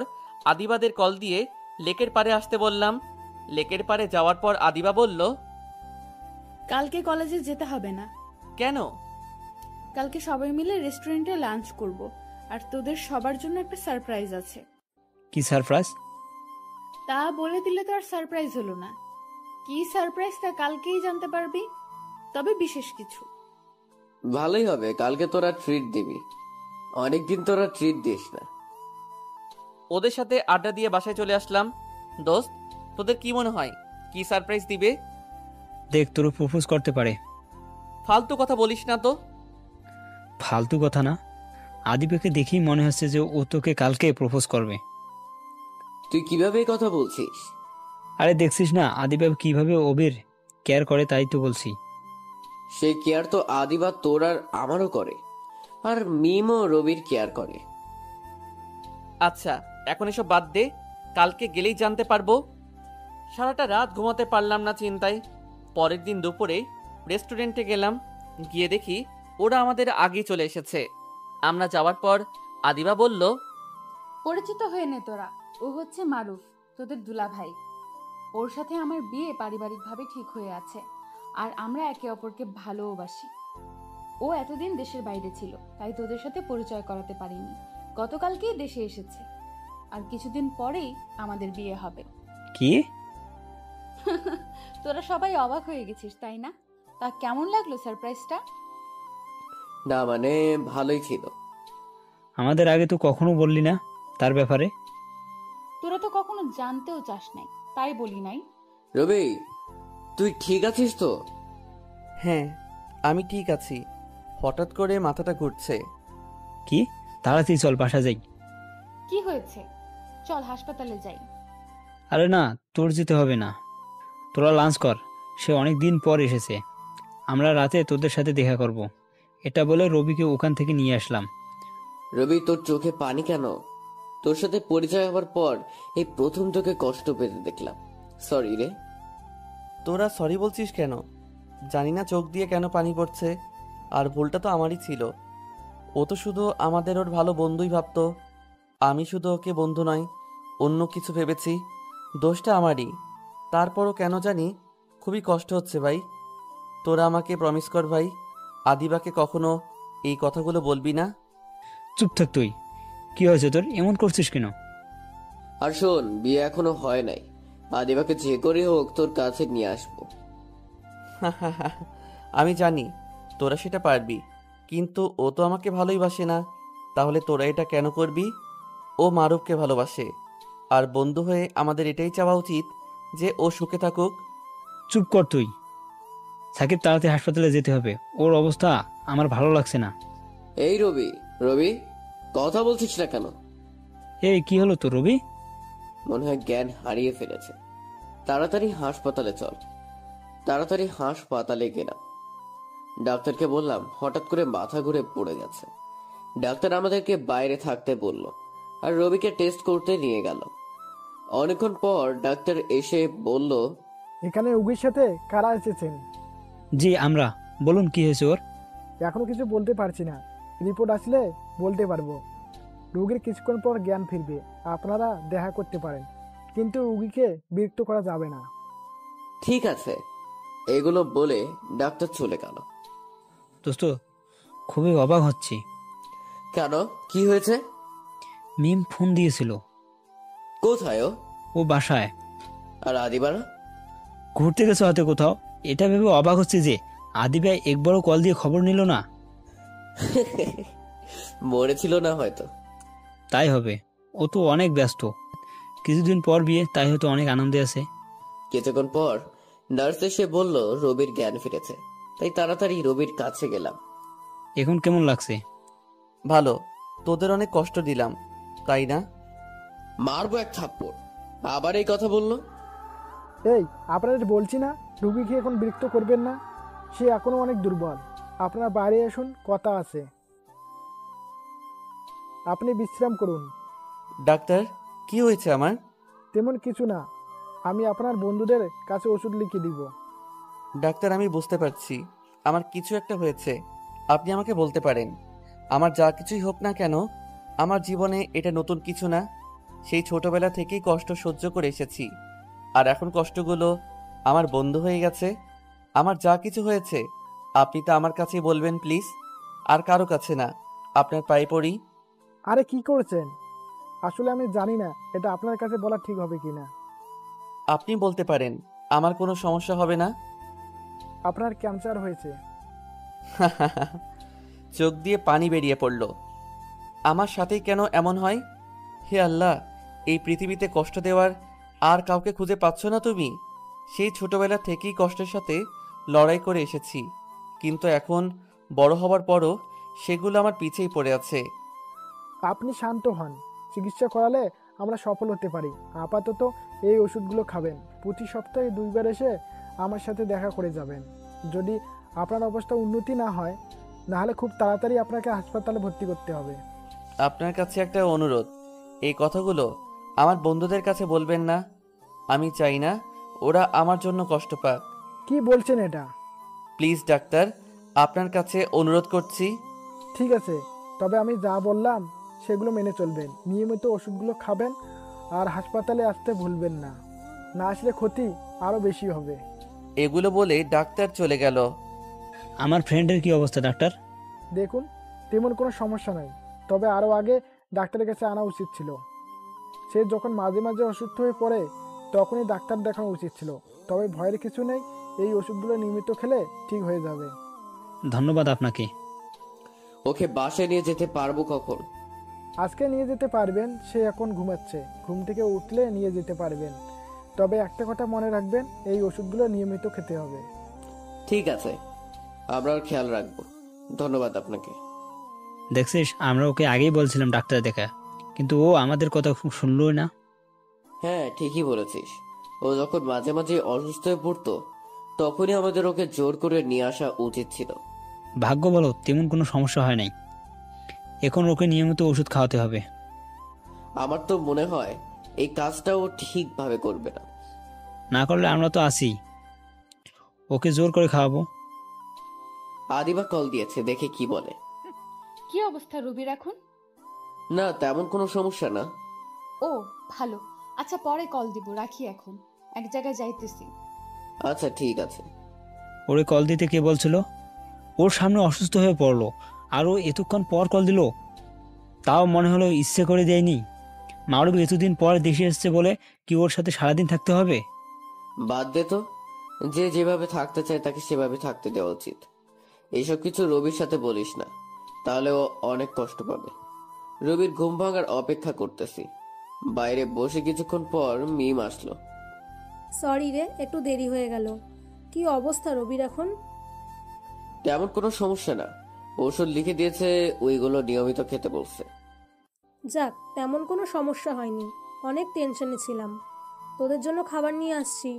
আদিবাদের কল দিয়ে লেকের পাড়ে আসতে বললাম। লেকের পাড়ে যাওয়ার পর আদিবা বলল, কালকে কলেজে যেতে হবে না। কেন? কালকে সবাই মিলে রেস্টুরেন্টে লাঞ্চ করব, আর তোদের সবার জন্য একটা সারপ্রাইজ আছে। কি সারপ্রাইজ? তা বলে দিলে তো আর সারপ্রাইজ হলো না। কি সারপ্রাইজ তা কালকেই জানতে পারবি, তবে বিশেষ কিছু। ভালোই হবে, কালকে তোরা ট্রিট দিবি। অনেকদিন তোরা ট্রিট দিস না। ওদের সাথে আড্ডা দিয়ে বাসায় চলে আসলাম। দোস্ত, তোদের কি মনে হয় কি সারপ্রাইজ দিবে? দেখ, তোর প্রপোজ করতে পারে। ফালতু কথা বলিস না তো। ফালতু কথা না, আদিবাকে দেখেই মনে হচ্ছে যে ও তোকে কালকে প্রপোজ করবে। তুই কিভাবে এই কথা বলছিস? আরে দেখছিস না আদিবা কিভাবে ওবের কেয়ার করে, তাই তো বলছি। সেই কেয়ার তো আদিবা তোর আর আমারও করে, আর মিমও রবির কেয়ার করে। আচ্ছা এখন এসব বাদ দে, কালকে গেলেই জানতে পারবো। সারাটা রাত ঘুমাতে পারলাম না চিন্তায়। পরের দিন দুপুরে রেস্টুরেন্টে গেলাম, গিয়ে দেখি ওরা আমাদের আগেই চলে এসেছে। আমরা যাওয়ার পর আদিবা বলল, পরিচিত হয়ে নে তোরা, ও হচ্ছে মারুফ, তোদের দুলা ভাই। ওর সাথে আমার বিয়ে পারিবারিকভাবে ঠিক হয়ে আছে, আর আমরা একে অপরকে ভালোবাসি। ও এতদিন দেশের বাইরে ছিল, তাই তোদের সাথে পরিচয় করাতে পারিনি। গতকালকেই দেশে এসেছে, আর কিছুদিন পরেই আমাদের বিয়ে হবে। কি? তোরা সবাই অবাক হয়ে গেছিস তাই না? তা কেমন লাগলো সারপ্রাইজটা? না মানে ভালোই ছিল। আমাদের আগে তো কখনো বললি না তার ব্যাপারে। তোরা তো কখনো জানতেও চাস নাই, তাই বলি নাই। রবি, তুই ঠিক আছিস তো? হ্যাঁ আমি ঠিক আছি, হঠাৎ করে মাথাটা ঘুরছে। কি? তাড়াতাড়ি চল বাসা যাই। কি হয়েছে? চল হাসপাতালে যাই। আরে না, তোর যেতে হবে না, তোরা লাঞ্চ কর, সে অনেক দিন পর এসেছে। আমরা রাতে তোদের সাথে দেখা করব। এটা বলে রবিকে ওখান থেকে নিয়ে আসলাম। রবি, তোর চোখে পানি কেন? তোর সাথে পরিচয় হওয়ার পর এই প্রথম তোকে কষ্ট পেতে দেখলাম। সরি রে। তোরা সরি বলছিস কেন? জানি না চোখ দিয়ে কেন পানি পড়ছে, আর ভুলটা তো আমারই ছিল। ও তো শুধু আমাদের ওর ভালো বন্ধুই ভাবতো, আমি শুধু ওকে বন্ধু নয় অন্য কিছু ভেবেছি। দোষটা আমারই। তারপরও কেন জানি খুবই কষ্ট হচ্ছে ভাই। তোরা আমাকে প্রমিস কর ভাই, আদিবাকে কখনো এই কথাগুলো বলবি না। চুপ থাক তুই। কি হয়েছে তোর, এমন করছিস কেন? আর শোন, বিয়ে এখনো হয় নাই। আদিবাকে যে করে হোক তোর কাছে নিয়ে আসবো। আমি জানি তোরা সেটা পারবি, কিন্তু ও তো আমাকে ভালোই বাসে না। তাহলে তোরা এটা কেন করবি? ও মারুফকে ভালোবাসে, আর বন্ধু হয়ে আমাদের এটাই চাওয়া উচিত যে ও সুখে থাকুক। চুপ কর তুই। সাকিব তাড়াতাড়ি হাসপাতালে যেতে হবে, ওর অবস্থা আমার ভালো লাগছে না। এই রবি, রবি, কথা বলছিস না কেন? এই কি হলো তো রবি? মনে হয় জ্ঞান হারিয়ে ফেলেছে। তাড়াতাড়ি হাসপাতালে চল। তাড়াতাড়ি হাসপাতালে গেলাম। ডাক্তারকে বললাম হঠাৎ করে মাথা ঘুরে পড়ে গেছে। ডাক্তার আমাদেরকে বাইরে থাকতে বলল, আর রবিকে টেস্ট করতে নিয়ে গেল। অনেকক্ষণ পর ডাক্তার এসে বলল, এখানে রোগীর সাথে কারা এসেছেন? জি আমরা। বলুন কি হয়েছে ওর? এখনো কিছু বলতে পারছি না, রিপোর্ট আসলে বলতে পারবো। রোগীর কিছুক্ষণ পর জ্ঞান ফিরবে, আপনারা দেখা করতে পারেন, কিন্তু রোগীকে বিরক্ত করা যাবে না। ঠিক আছে। এগুলো বলে ডাক্তার চলে গেল। দোস্ত, খুবই অবাক হচ্ছি। কেন, কি হয়েছে? মিম ফোন দিয়েছিল। কোথায় ও? ও বাসায়। আর আদিবারা? ঘুরতে গেছে হয়তো কোথাও। এটা ভেবে অবাক হচ্ছে যে আদিবাই একবারও কল দিয়ে খবর নিল না। মরেছিল না হয়তো। তাই হবে, ও তো অনেক ব্যস্ত। কিছুদিন পর বিয়ে, তাই হয়তো অনেক আনন্দে আছে। কিছুক্ষণ পর নার্স এসে বলল রবির জ্ঞান ফিরেছে। তাই তাড়াতাড়ি রবির কাছে গেলাম। এখন কেমন লাগছে? ভালো। তোদের অনেক কষ্ট দিলাম, তাই না? মারবো এক থাপ্পড়। আবার এই কথা বললো। এই, আপনাদের বলছি না রোগীকে এখন বিরক্ত করবেন না, সে এখনো অনেক দুর্বল। আপনারা বাইরে আসুন, কথা আছে। আপনি বিশ্রাম করুন। ডাক্তার, কি হয়েছে আমার? তেমন কিছু না, আমি আপনার বন্ধুদের কাছে ওষুধ লিখে দিব। ডাক্তার, আমি বুঝতে পারছি আমার কিছু একটা হয়েছে। আপনি আমাকে বলতে পারেন। আমার যা কিছুই হোক না কেন, আমার জীবনে এটা নতুন কিছু না। সেই ছোটবেলা থেকেই কষ্ট সহ্য করে এসেছি, আর এখন কষ্টগুলো আমার বন্ধু হয়ে গেছে। আমার যা কিছু হয়েছে আপনি তো আমার কাছেই বলবেন প্লিজ, আর কারো কাছে না। আপনার পায়ে পড়ি। আরে কি করছেন? আসলে আমি জানি না এটা আপনার কাছে বলা ঠিক হবে কিনা। আপনি বলতে পারেন, আমার কোনো সমস্যা হবে না। আপনার ক্যান্সার হয়েছে। চোখ দিয়ে পানি বেরিয়ে পড়ল। আমার সাথেই কেন এমন হয়? হে আল্লাহ, এই পৃথিবীতে কষ্ট দেওয়ার আর কাউকে খুঁজে পাচ্ছ না তুমি? সেই ছোটবেলা থেকেই কষ্টের সাথে লড়াই করে এসেছি, কিন্তু এখন বড় হবার পরও সেগুলো আমার পিছেই পড়ে আছে। আপনি শান্ত হন, চিকিৎসা করালে আমরা সফল হতে পারি। আপাতত এই ওষুধগুলো খাবেন। প্রতি সপ্তাহে 2 বার এসে আমার সাথে দেখা করে যাবেন। যদি আপনার অবস্থা উন্নতি না হয়, নাহলে খুব তাড়াতাড়ি আপনাকে হাসপাতালে ভর্তি করতে হবে। আপনার কাছে একটা অনুরোধ, এই কথাগুলো আমার বন্ধুদের কাছে বলবেন না। আমি চাই না ওরা আমার জন্য কষ্ট পাক। কি বলছেন এটা? প্লিজ ডাক্তার, আপনার কাছে অনুরোধ করছি। ঠিক আছে, তবে আমি যা বললাম সেগুলো মেনে চলবেন। নিয়মিত ওষুধগুলো খাবেন, আর হাসপাতালে আসতে ভুলবেন না। না আসলে ক্ষতি আরও বেশি হবে। এগুলো বলে ডাক্তার চলে গেল। আমার ফ্রেন্ডের কি অবস্থা ডাক্তার? দেখুন, তেমন কোনো সমস্যা নাই, তবে আরও আগে ডাক্তারের কাছে আনা উচিত ছিল। সে যখন মাঝে মাঝে অসুস্থ হয়ে পড়ে তখনই ডাক্তার দেখানো উচিত ছিল। তবে ভয়ের কিছু নেই, এই ওষুধগুলো নিয়মিত খেলে ঠিক হয়ে যাবে। ধন্যবাদ আপনাকে। ওকে বাসায় নিয়ে যেতে পারবো কখন? আজকে নিয়ে যেতে পারবেন, সে এখন ঘুমাচ্ছে। ঘুম থেকে উঠলে নিয়ে যেতে পারবেন। তবে একটা কথা মনে রাখবেন, এই ওষুধগুলো নিয়মিত খেতে হবে। ঠিক আছে, আমরা ওর খেয়াল রাখবো। ধন্যবাদ আপনাকে। দেখছিস, আমরা ওকে আগেই বলছিলাম ডাক্তার দেখা, কিন্তু ও আমাদের কথা খুব শুনলই না। হ্যাঁ, ঠিকই বলেছিস। ও যখন মাঝে মাঝে অসুস্থ হয়ে পড়তো তখনই আমাদের ওকে জোর করে নিয়ে আসা উচিত ছিল। ভাগ্য বলো তেমন কোনো সমস্যা হয় নাই। এখন ওকে নিয়মিত ওষুধ খাওয়াতে হবে। আমার তো মনে হয় এই কাজটা ও ঠিকভাবে করবে না। না করলে আমরা তো আছি। ওকে জোর করে খাওয়াবো। আদিবা কল দিয়েছে, দেখে কি বলে। কি অবস্থা রবির এখন? না, তেমন কোনো সমস্যা না। ও ভালো, আচ্ছা পরে কল দিব, রাখি এখন, এক জায়গায় যাইতেছি। আচ্ছা ঠিক আছে। ওরে কল দিতে কে বলছিল? ওর সামনে অসুস্থ হয়ে পড়লো আর ও এতক্ষণ পর কল দিল। তাও মনে হলো ইচ্ছে করে দেয়নি। মারুফ এতদিন পর দেশে এসছে বলে কি ওর সাথে সারাদিন থাকতে হবে? বাদ দে তো, যে যেভাবে থাকতে চায় তাকে সেভাবে থাকতে দেওয়া উচিত। এইসব কিছু রবির সাথে বলিস না, তাহলে ও অনেক কষ্ট পাবে। রবির ঘুম ভাঙার অপেক্ষা করতেছি। বাইরে বসে কিছুক্ষণ পর মিম আসলো। সরি রে, একটু দেরি হয়ে গেল। কি অবস্থা রবির এখন? তেমন কোনো সমস্যা না, ওষুধ লিখে দিয়েছে, ওইগুলো নিয়মিত খেতে বলছে। যাক, তেমন কোনো সমস্যা হয়নি। অনেক টেনশনে ছিলাম। তোদের জন্য খাবার নিয়ে আসছি।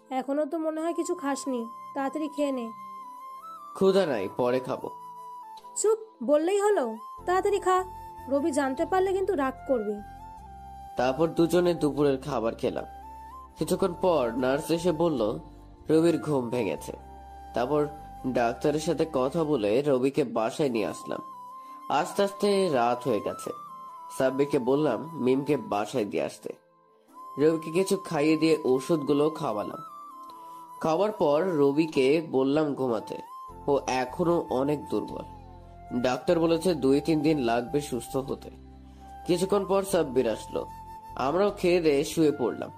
এখনো তো মনে হয় কিছু খাসনি, তাড়াতাড়ি খেয়ে নে। ক্ষুধা নাই, পরে খাবো। চুপ, বললেই হলো, তাড়াতাড়ি খা। রবি জানতে পারলে কিন্তু রাগ করবে। তারপর দুজনে দুপুরের খাবার খেলাম। কিছুক্ষণ পর নার্স এসে বলল রবির ঘুম ভেঙেছে। তারপর ডাক্তারের সাথে কথা বলে রবিকে বাসায় নিয়ে আসলাম। আস্তে আস্তে রাত হয়ে গেছে। সাব্বিরকে বললাম মিমকে বাসায় দিয়ে আসতে। রবিকে কিছু খাইয়ে দিয়ে ওষুধগুলো খাওয়ালাম। খাওয়ার পর রবিকে বললাম ঘুমাতে। ও এখনো অনেক দুর্বল। ডাক্তার বলেছে 2-3 দিন লাগবে সুস্থ হতে। কিছুক্ষণ পর সাব্বির আসলো। আমরাও খেয়ে দিয়ে শুয়ে পড়লাম।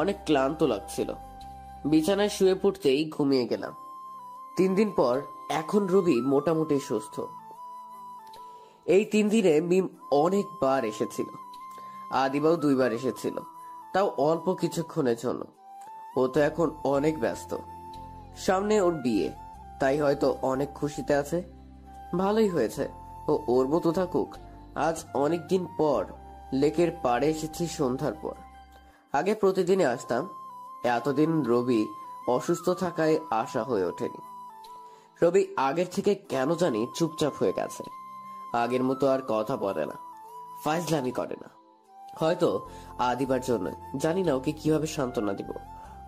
অনেক ক্লান্ত লাগছিল। বিছানায় শুয়ে পড়তেই ঘুমিয়ে গেলাম। 3 দিন পর এখন রবি মোটামুটি সুস্থ। এই 3 দিনে মিম অনেকবার এসেছিল। আদিবাও 2 বার এসেছিল, তাও অল্প কিছুক্ষণের জন্য। ও তো এখন অনেক ব্যস্ত। সামনে ওর বিয়ে, তাই হয়তো অনেক খুশিতে আছে। ভালোই হয়েছে, ও ওর মতো থাকুক। আজ অনেক দিন পর লেকের পাড়ে এসেছি সন্ধ্যার পর। আগে প্রতিদিনই আসতাম। এতদিন রবি অসুস্থ থাকায় আশা হয়ে ওঠেনি। রবি আগের থেকে কেন জানি চুপচাপ হয়ে গেছে। আগের মতো আর কথা বলে না, ফাজলামি করে না। হয়তো আদিবার জন্য, জানি না ওকে কিভাবে সান্ত্বনা দিব।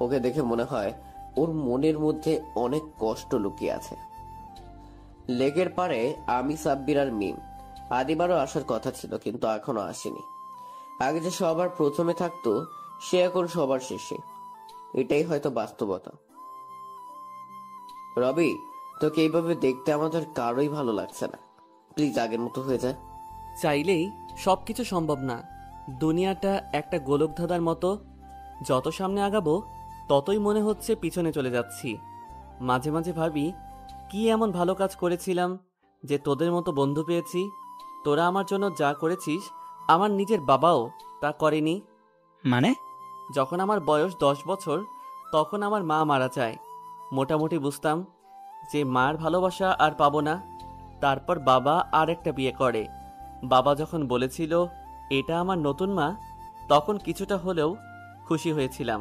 ওকে দেখে মনে হয় ওর মনের মধ্যে অনেক কষ্ট লুকিয়ে আছে। লেকের পাড়ে আমি, সাব্বির আর মিম। আদিবারও আসার কথা ছিল, কিন্তু এখনো আসেনি। আগে যে সবার প্রথমে থাকতো সে এখন সবার শেষে। এটাই হয়তো বাস্তবতা। রবি, তোকে এইভাবে দেখতে আমাদের কারোই ভালো লাগছে না। প্লিজ আগের মতো হয়ে যায়। চাইলেই সবকিছু সম্ভব না। দুনিয়াটা একটা গোলক ধাঁধার মতো। যত সামনে আগাবো ততই মনে হচ্ছে পিছনে চলে যাচ্ছি। মাঝে মাঝে ভাবি কি এমন ভালো কাজ করেছিলাম যে তোদের মতো বন্ধু পেয়েছি। তোরা আমার জন্য যা করেছিস আমার নিজের বাবাও তা করেনি। মানে? যখন আমার বয়স 10 বছর তখন আমার মা মারা যায়। মোটামুটি বুঝতাম যে মার ভালোবাসা আর পাবো না। তারপর বাবা আর একটা বিয়ে করে। বাবা যখন বলেছিল এটা আমার নতুন মা, তখন কিছুটা হলেও খুশি হয়েছিলাম,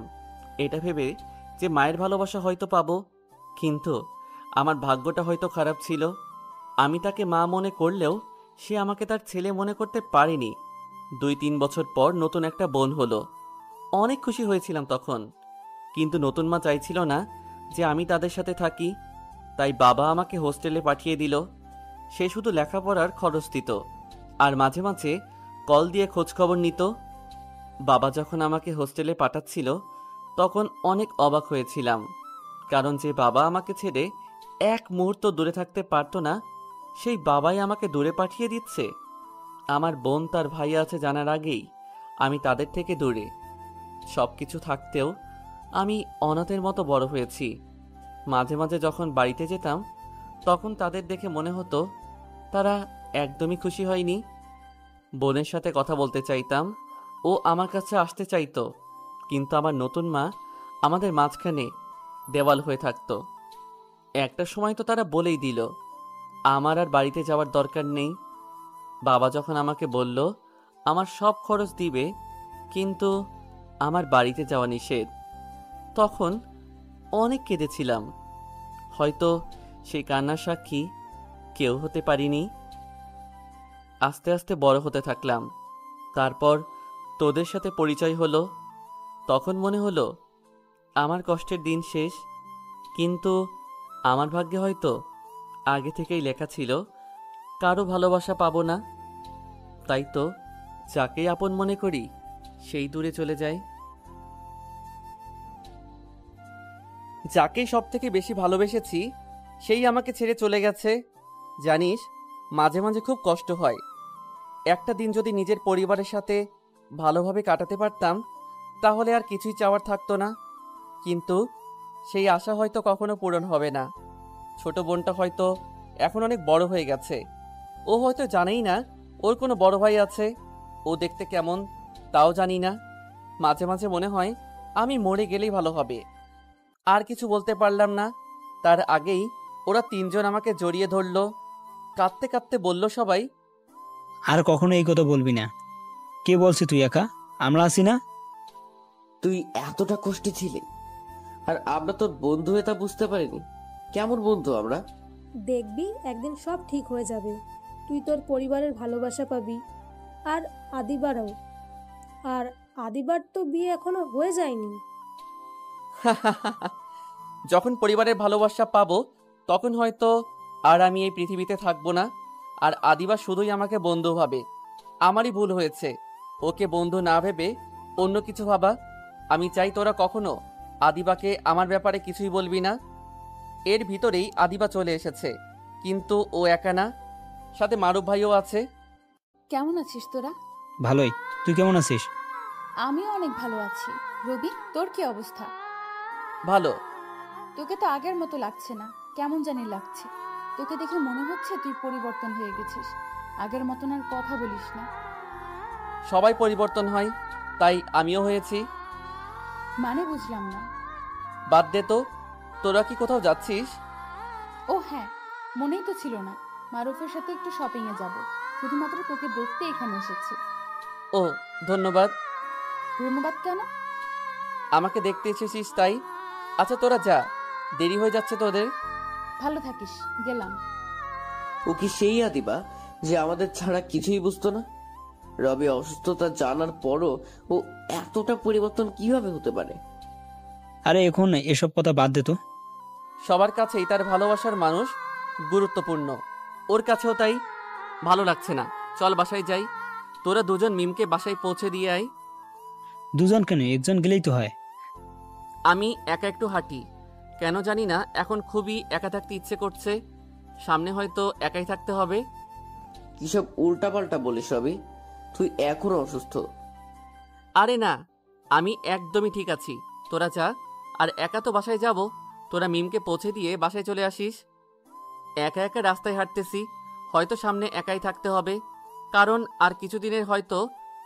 এটা ভেবে যে মায়ের ভালোবাসা হয়তো পাবো। কিন্তু আমার ভাগ্যটা হয়তো খারাপ ছিল। আমি তাকে মা মনে করলেও সে আমাকে তার ছেলে মনে করতে পারেনি। 2-3 বছর পর নতুন একটা বোন হলো। অনেক খুশি হয়েছিলাম তখন। কিন্তু নতুন মা চাইছিল না যে আমি তাদের সাথে থাকি। তাই বাবা আমাকে হোস্টেলে পাঠিয়ে দিল। সে শুধু লেখাপড়ার খরচ দিত আর মাঝে মাঝে কল দিয়ে খোঁজখবর নিত। বাবা যখন আমাকে হোস্টেলে পাঠাচ্ছিল তখন অনেক অবাক হয়েছিলাম, কারণ যে বাবা আমাকে ছেড়ে এক মুহূর্ত দূরে থাকতে পারতো না, সেই বাবাই আমাকে দূরে পাঠিয়ে দিচ্ছে। আমার বোন তার ভাই আছে জানার আগেই আমি তাদের থেকে দূরে। সবকিছু থাকতেও আমি অনাথের মতো বড় হয়েছি। মাঝে মাঝে যখন বাড়িতে যেতাম তখন তাদের দেখে মনে হতো তারা একদমই খুশি হয়নি। বোনের সাথে কথা বলতে চাইতাম, ও আমার কাছে আসতে চাইতো, কিন্তু আমার নতুন মা আমাদের মাঝখানে দেওয়াল হয়ে থাকতো। একটা সময় তো তারা বলেই দিল আমার আর বাড়িতে যাওয়ার দরকার নেই। বাবা যখন আমাকে বলল আমার সব খরচ দিবে, কিন্তু আমার বাড়িতে যাওয়া নিষেধ, তখন অনেক কেঁদেছিলাম। হয়তো সেই কান্নার সাক্ষী কেউ হতে পারিনি। আস্তে আস্তে বড় হতে থাকলাম। তারপর তোদের সাথে পরিচয় হলো। তখন মনে হলো আমার কষ্টের দিন শেষ। কিন্তু আমার ভাগ্যে হয়তো আগে থেকেই লেখা ছিল কারো ভালোবাসা পাবো না। তাই তো যাকেই আপন মনে করি সেই দূরে চলে যায়। যাকেই সব থেকে বেশি ভালোবেসেছি সেই আমাকে ছেড়ে চলে গেছে। জানিস, মাঝে মাঝে খুব কষ্ট হয়। একটা দিন যদি নিজের পরিবারের সাথে ভালোভাবে কাটাতে পারতাম তাহলে আর কিছুই চাওয়ার থাকতো না। কিন্তু সেই আশা হয়তো কখনো পূরণ হবে না। ছোট বোনটা হয়তো এখন অনেক বড় হয়ে গেছে। ও হয়তো জানেই না ওর কোনো বড় ভাই আছে। ও দেখতে কেমন তাও জানি না। মাঝে মাঝে মনে হয় আমি মরে গেলেই ভালো হবে। আর কিছু বলতে পারলাম না, তার আগেই ওরা তিনজন আমাকে জড়িয়ে ধরলো। কাঁদতে কাঁদতে বলল সবাই, আর কখনো এই কথা বলবি না। কে বলছি তুই একা? আমরা আছি না? তুই এতটা কষ্টে ছিলি আর আমরা তোর বন্ধু হয়ে তা বুঝতে পারিনি। কেমন বন্ধু আমরা? দেখবি একদিন সব ঠিক হয়ে যাবে। তুই তোর পরিবারের ভালোবাসা পাবি, আর আদিবারও। আর আদিবার তো বিয়ে এখনো হয়ে যায়নি। যখন পরিবারের ভালোবাসা পাবো তখন হয়তো আর আমি এই পৃথিবীতে থাকবো না। আর আদিবা শুধুই আমাকে বন্ধু ভাবে। আমারই ভুল হয়েছে ওকে বন্ধু না ভেবে অন্য কিছু ভাবা। আমি চাই তোরা কখনো আদিবাকে আমার ব্যাপারে কিছুই বলবি না। এর ভিতরেই আদিবা চলে এসেছে, কিন্তু ও একা না, সাথে মারুফ ভাইও আছে। কেমন আছিস তোরা? ভালোই। তুই কেমন আছিস? আমিও অনেক ভালো আছি। রবি, তোর কি অবস্থা? ভালো। তোকে তো আগের মতো লাগছে না, কেমন জানি লাগছে। তোকে দেখে মনে হচ্ছে তুই পরিবর্তন হয়ে গেছিস। আগের মতন আর কথা বলিস না। সবাই পরিবর্তন হয়, তাই আমিও হয়েছি। মানে বুঝলাম না। বাদ দে তো, তোরা কি কোথাও যাচ্ছিস? ও হ্যাঁ, মনেই তো ছিল না। মারুফের সাথে একটু শপিং এ যাব। শুধুমাত্র তোকে দেখতে এখানে এসেছি। ও, ধন্যবাদ। ধন্যবাদ কেন? আমাকে দেখতে এসেছিস তাই। আচ্ছা তোরা যা, দেরি হয়ে যাচ্ছে তোদের। ভালো থাকিস, গেলাম। ও কি সেই আদিবা যে আমাদের ছাড়া কিছুই বুঝতো না? রবি অসুস্থতা জানার পরও ও এতটা পরিবর্তন কিভাবে হতে পারে? আরে এখন এসব কথা বাদ দে তো। সবার কাছেই তার ভালোবাসার মানুষ গুরুত্বপূর্ণ, ওর কাছেও তাই। ভালো লাগছে না, চল বাসায় যাই। তোরা দুজন মিমকে বাসায় পৌঁছে দিয়ে আয়। দুজন কেন, একজন গেলেই তো হয়। আমি একা একটু হাঁটি, কেন জানি না এখন খুবই একা থাকতে ইচ্ছে করছে। সামনে হয়তো একাই থাকতে হবে। কিসব উল্টাপাল্টা বলিস রবি? তুই এখনো অসুস্থ। আরে না, আমি একদমই ঠিক আছি। তোরা যা। আর একা তো বাসায় যাব, তোরা মিমকে পৌঁছে দিয়ে বাসায় চলে আসিস। একা একা রাস্তায় হাঁটতেছি, হয়তো সামনে একাই থাকতে হবে, কারণ আর কিছুদিনের হয়তো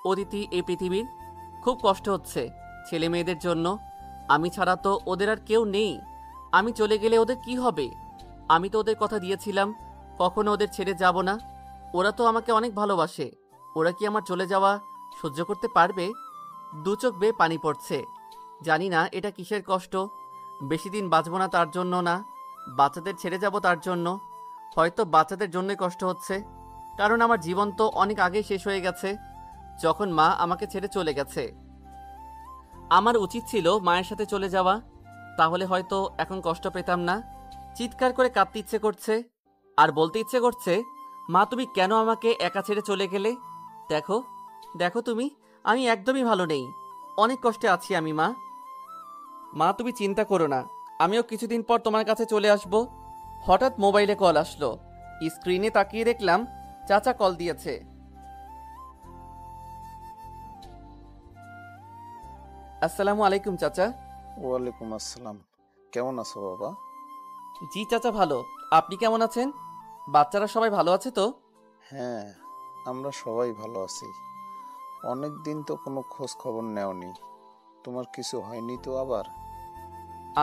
অদিতি এই পৃথিবীর। খুব কষ্ট হচ্ছে ছেলে মেয়েদের জন্য। আমি ছাড়া তো ওদের আর কেউ নেই। আমি চলে গেলে ওদের কি হবে? আমি তো ওদের কথা দিয়েছিলাম কখনো ওদের ছেড়ে যাব না। ওরা তো আমাকে অনেক ভালোবাসে। ওরা কি আমার চলে যাওয়া সহ্য করতে পারবে? দু চোখ বেয়ে পানি পড়ছে। জানি না এটা কিসের কষ্ট। বেশি দিন বাঁচবো না তার জন্য না, বাচ্চাদের ছেড়ে যাব তার জন্য। হয়তো বাচ্চাদের জন্যই কষ্ট হচ্ছে, কারণ আমার জীবন তো অনেক আগেই শেষ হয়ে গেছে, যখন মা আমাকে ছেড়ে চলে গেছে। আমার উচিত ছিল মায়ের সাথে চলে যাওয়া, তাহলে হয়তো এখন কষ্ট পেতাম না। চিৎকার করে কাঁদতে ইচ্ছে করছে, আর বলতে ইচ্ছে করছে, মা তুমি কেন আমাকে একা ছেড়ে চলে গেলে? দেখো দেখো তুমি, আমি একদমই ভালো নেই, অনেক কষ্টে আছি আমি। মা মা তুমি চিন্তা করো না, আমিও কিছুদিন পর তোমার কাছে চলে আসব। হঠাৎ মোবাইলে কল আসলো, স্ক্রিনে তাকিয়ে দেখলাম চাচা কল দিয়েছে। আসসালামু আলাইকুম চাচা। ওয়ালাইকুম আসসালাম। কেমন আছো বাবা? জি চাচা ভালো, আপনি কেমন আছেন? বাচ্চারা সবাই ভালো আছে তো? হ্যাঁ, আমরা সবাই ভালো আছি। অনেক দিন তো কোনো খোঁজ খবর নেওনি। তোমার কিছু হয়নি তো আবার?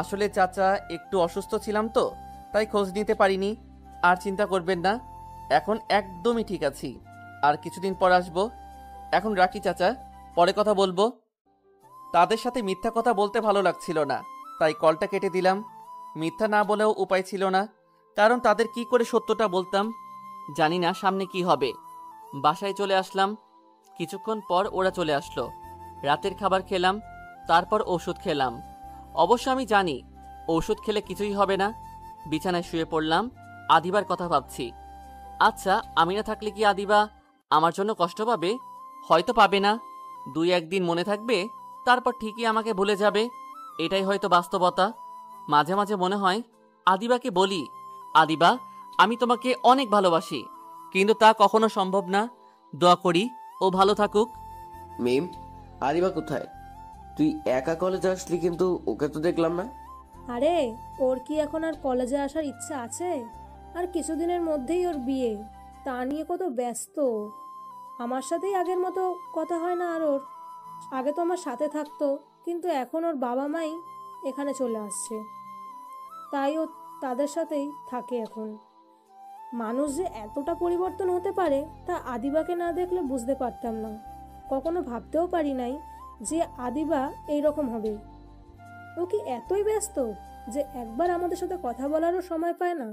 আসলে চাচা একটু অসুস্থ ছিলাম তো, তাই খোঁজ নিতে পারিনি। আর চিন্তা করবেন না, এখন একদমই ঠিক আছি। আর কিছুদিন পর আসবো। এখন রাখি চাচা, পরে কথা বলবো। তাদের সাথে মিথ্যা কথা বলতে ভালো লাগছিল না, তাই কলটা কেটে দিলাম। মিথ্যা না বলেও উপায় ছিল না, কারণ তাদের কি করে সত্যটা বলতাম, জানি না সামনে কি হবে। বাসায় চলে আসলাম। কিছুক্ষণ পর ওরা চলে আসলো। রাতের খাবার খেলাম, তারপর ওষুধ খেলাম। অবশ্য আমি জানি ওষুধ খেলে কিছুই হবে না। বিছানায় শুয়ে পড়লাম, আদিবার কথা ভাবছি। আচ্ছা, আমি না থাকলে কি আদিবা আমার জন্য কষ্ট পাবে? হয়তো পাবে না, 2-1 দিন মনে থাকবে, তারপর ঠিকই আমাকে ভুলে যাবে। এটাই হয়তো বাস্তবতা। মাঝে মাঝে মনে হয় আদিবাকে বলি, আদিবা আমি তোমাকে অনেক ভালোবাসি, কিন্তু তা কখনো সম্ভব না। দোয়া করি ও ভালো থাকুক। মিম, আদিবা কোথায়? তুই একা কলেজে আসলি, কিন্তু ওকে তো দেখলাম না। আরে ওর কি এখন আর কলেজে আসার ইচ্ছা আছে? আর কিছুদিনের মধ্যেই ওর বিয়ে, তা নিয়ে কত ব্যস্ত। আমার সাথেই আগের মতো কথা হয় না আর ওর। আগে তো আমার সাথে থাকতো, কিন্তু এখন ওর বাবা মাই এখানে চলে আসছে, তাই ও তাদের সাথেই থাকে এখন। মানুষ যে এতটা পরিবর্তন হতে পারে তা আদিবাকে না দেখলে বুঝতে পারতাম না। কখনো ভাবতেও পারি নাই যে আদিবা এইরকম হবে। ও কি এতই ব্যস্ত যে একবার আমাদের সাথে কথা বলারও সময় পায় না,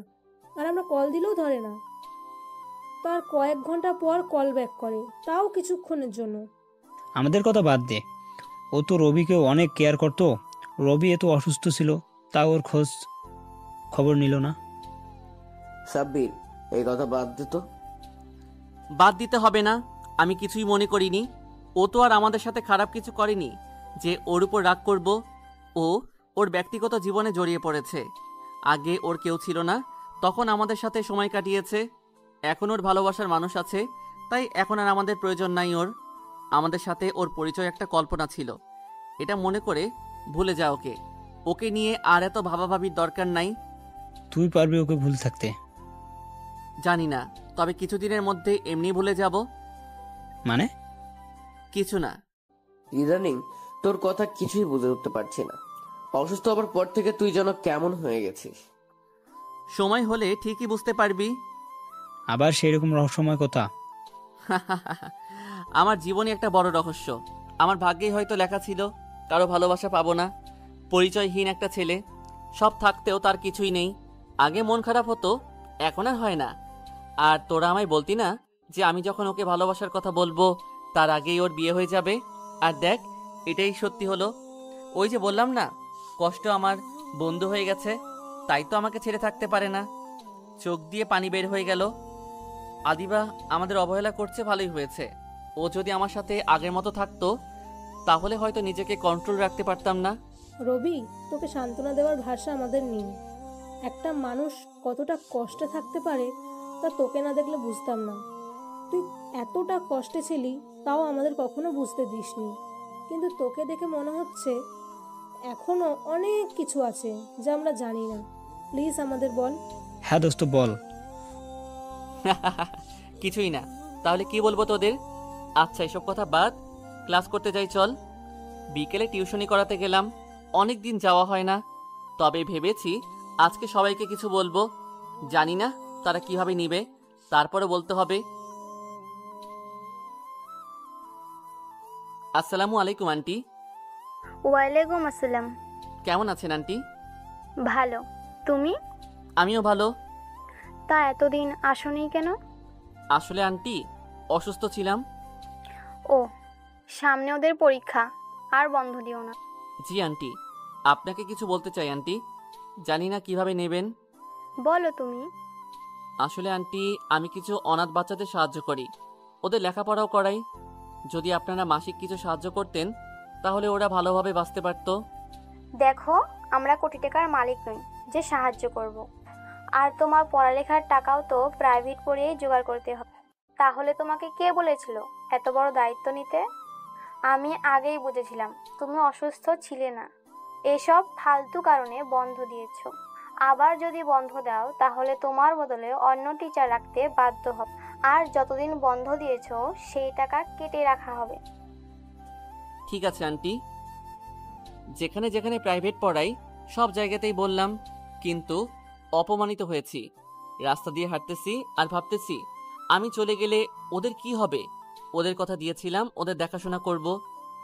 আর আমরা কল দিলেও ধরে না। তার কয়েক ঘন্টা পর কল ব্যাক করে, তাও কিছুক্ষণের জন্য। আমাদের কথা বাদ দে, ও তো রবিকে অনেক কেয়ার করতো। রবি এত অসুস্থ ছিল, তা ওর খোঁজ খবর নিল না। সাব্বির, এই কথা বাদ দে তো। বাদ দিতে হবে না, আমি কিছুই মনে করিনি। ও তো আর আমাদের সাথে খারাপ কিছু করেনি যে ওর উপর রাগ করব। ও ওর ব্যক্তিগত জীবনে জড়িয়ে পড়েছে। আগে ওর কেউ ছিল না, তখন আমাদের সাথে সময় কাটিয়েছে। এখন ওর ভালোবাসার মানুষ আছে, তাই এখন আর আমাদের প্রয়োজন নাই ওর। আমাদের সাথে ওর পরিচয় একটা কল্পনা ছিল, এটা মনে করে ভুলে যা ওকে। ওকে নিয়ে আর এত ভাবাভাবির দরকার নাই। তুই পারবি ওকে ভুল থাকতে? জানি না, তবে কিছুদিনের মধ্যে এমনি ভুলে যাব। মানে? কিছু না। ইদানিং তোর কথা কিছুই বুঝে উঠতে পারছি না। অসুস্থ হবার পর থেকে তুই যেন কেমন হয়ে গেছিস। সময় হলে ঠিকই বুঝতে পারবি। আবার সেরকম রহস্যময় কথা? আমার জীবনে একটা বড় রহস্য। আমার ভাগ্যেই হয়তো লেখা ছিল কারো ভালোবাসা পাবো না। পরিচয়হীন একটা ছেলে, সব থাকতেও তার কিছুই নেই। আগে মন খারাপ হতো, এখন আর হয় না। আর তোরা আমায় বলতি না যে আমি যখন ওকে ভালোবাসার কথা বলবো তার আগেই ওর বিয়ে হয়ে যাবে। আর দেখ, এটাই সত্যি হলো। ওই যে বললাম না, কষ্ট আমার বন্ধু হয়ে গেছে, তাই তো আমাকে ছেড়ে থাকতে পারে না। চোখ দিয়ে পানি বের হয়ে গেল। আদিবা আমাদের অবহেলা করছে, ভালোই হয়েছে। ও যদি আমার সাথে আগের মতো থাকতো তাহলে হয়তো নিজেকে কন্ট্রোল রাখতে পারতাম না। রবি, তোকে সান্ত্বনা দেওয়ার ভাষা আমাদের নেই। একটা মানুষ কতটা কষ্টে থাকতে পারে তা তোকে না দেখলে বুঝতাম না। তুই এতটা কষ্টে ছিলি, তাও আমাদের কখনো বুঝতে দিসনি। কিন্তু তোকে দেখে মনে হচ্ছে এখনো অনেক কিছু আছে যা আমরা জানি না। প্লিজ আমাদের বল। হ্যাঁ দোস্ত, বল। কিছুই না, তাহলে কি বলবো তোদের? আচ্ছা, এসব কথা বাদ, ক্লাস করতে যাই চল। বিকেলে টিউশনি করাতে গেলাম, অনেক দিন যাওয়া হয় না। তবে ভেবেছি আজকে সবাইকে কিছু বলবো। জানি না তারা কিভাবে নিবে, তারপরে বলতে হবে। আসসালামু আলাইকুম আন্টি। ওয়ালাইকুম আসসালাম। কেমন আছেন আন্টি? ভালো, তুমি? আমিও ভালো। তা এতদিন আসোনি কেন? আসলে আন্টি অসুস্থ ছিলাম। ও, সামনে ওদের পরীক্ষা, আর বন্ধ দিও না। জি আন্টি, আপনাকে কিছু বলতে চাই আন্টি, জানি না কিভাবে নেবেন। বলো তুমি। আসলে আন্টি, আমি কিছু অনাথ বাচ্চাদের সাহায্য করি, ওদের লেখাপড়াও করাই। যদি আপনারা মাসিক কিছু সাহায্য করতেন তাহলে ওরা ভালোভাবে বাঁচতে পারত। দেখো, আমরা কোটি টাকার মালিক নই যে সাহায্য করব। আর তোমার পড়ালেখার টাকাও তো প্রাইভেট পড়িয়েই জোগাড় করতে হবে। তাহলে তোমাকে কে বলেছিল এত বড় দায়িত্ব নিতে? আমি আগেই বুঝেছিলাম তুমি অসুস্থ ছিলে না। এসব ফালতু কারণে বন্ধ দিয়েছো। আবার যদি বন্ধ দাও তাহলে তোমার বদলে অন্য টিচার রাখতে বাধ্য হবে। আর যতদিন বন্ধ দিয়েছো সেই টাকা কেটে রাখা হবে। ঠিক আছে আন্টি, যেখানে যেখানে প্রাইভেট পড়াই সব জায়গাতেই বললাম, কিন্তু অপমানিত হয়েছি। রাস্তা দিয়ে হাঁটতেছি আর ভাবতেছি আমি চলে গেলে ওদের কি হবে। ওদের কথা দিয়েছিলাম ওদের দেখাশোনা করব,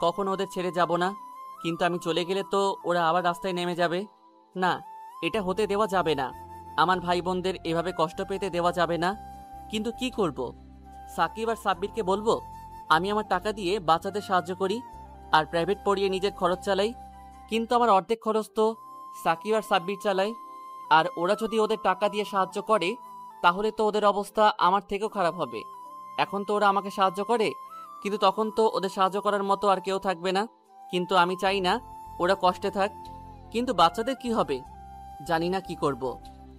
কখনো ওদের ছেড়ে যাব না। কিন্তু আমি চলে গেলে তো ওরা আবার রাস্তায় নেমে যাবে। না, এটা হতে দেওয়া যাবে না। আমার ভাই বোনদের এভাবে কষ্ট পেতে দেওয়া যাবে না। কিন্তু কি করব? সাকিব আর সাব্বিরকে বলবো আমি আমার টাকা দিয়ে বাচ্চাদের সাহায্য করি আর প্রাইভেট পড়িয়ে নিজের খরচ চালাই, কিন্তু আমার অর্ধেক খরচ তো সাকিব আর সাব্বির চালায়। আর ওরা যদি ওদের টাকা দিয়ে সাহায্য করে তাহলে তো ওদের অবস্থা আমার থেকেও খারাপ হবে। এখন তো ওরা আমাকে সাহায্য করে, কিন্তু তখন তো ওদের সাহায্য করার মতো আর কেউ থাকবে না। কিন্তু আমি চাই না ওরা কষ্টে থাক। কিন্তু বাচ্চাদের কি হবে? জানি না কি করব।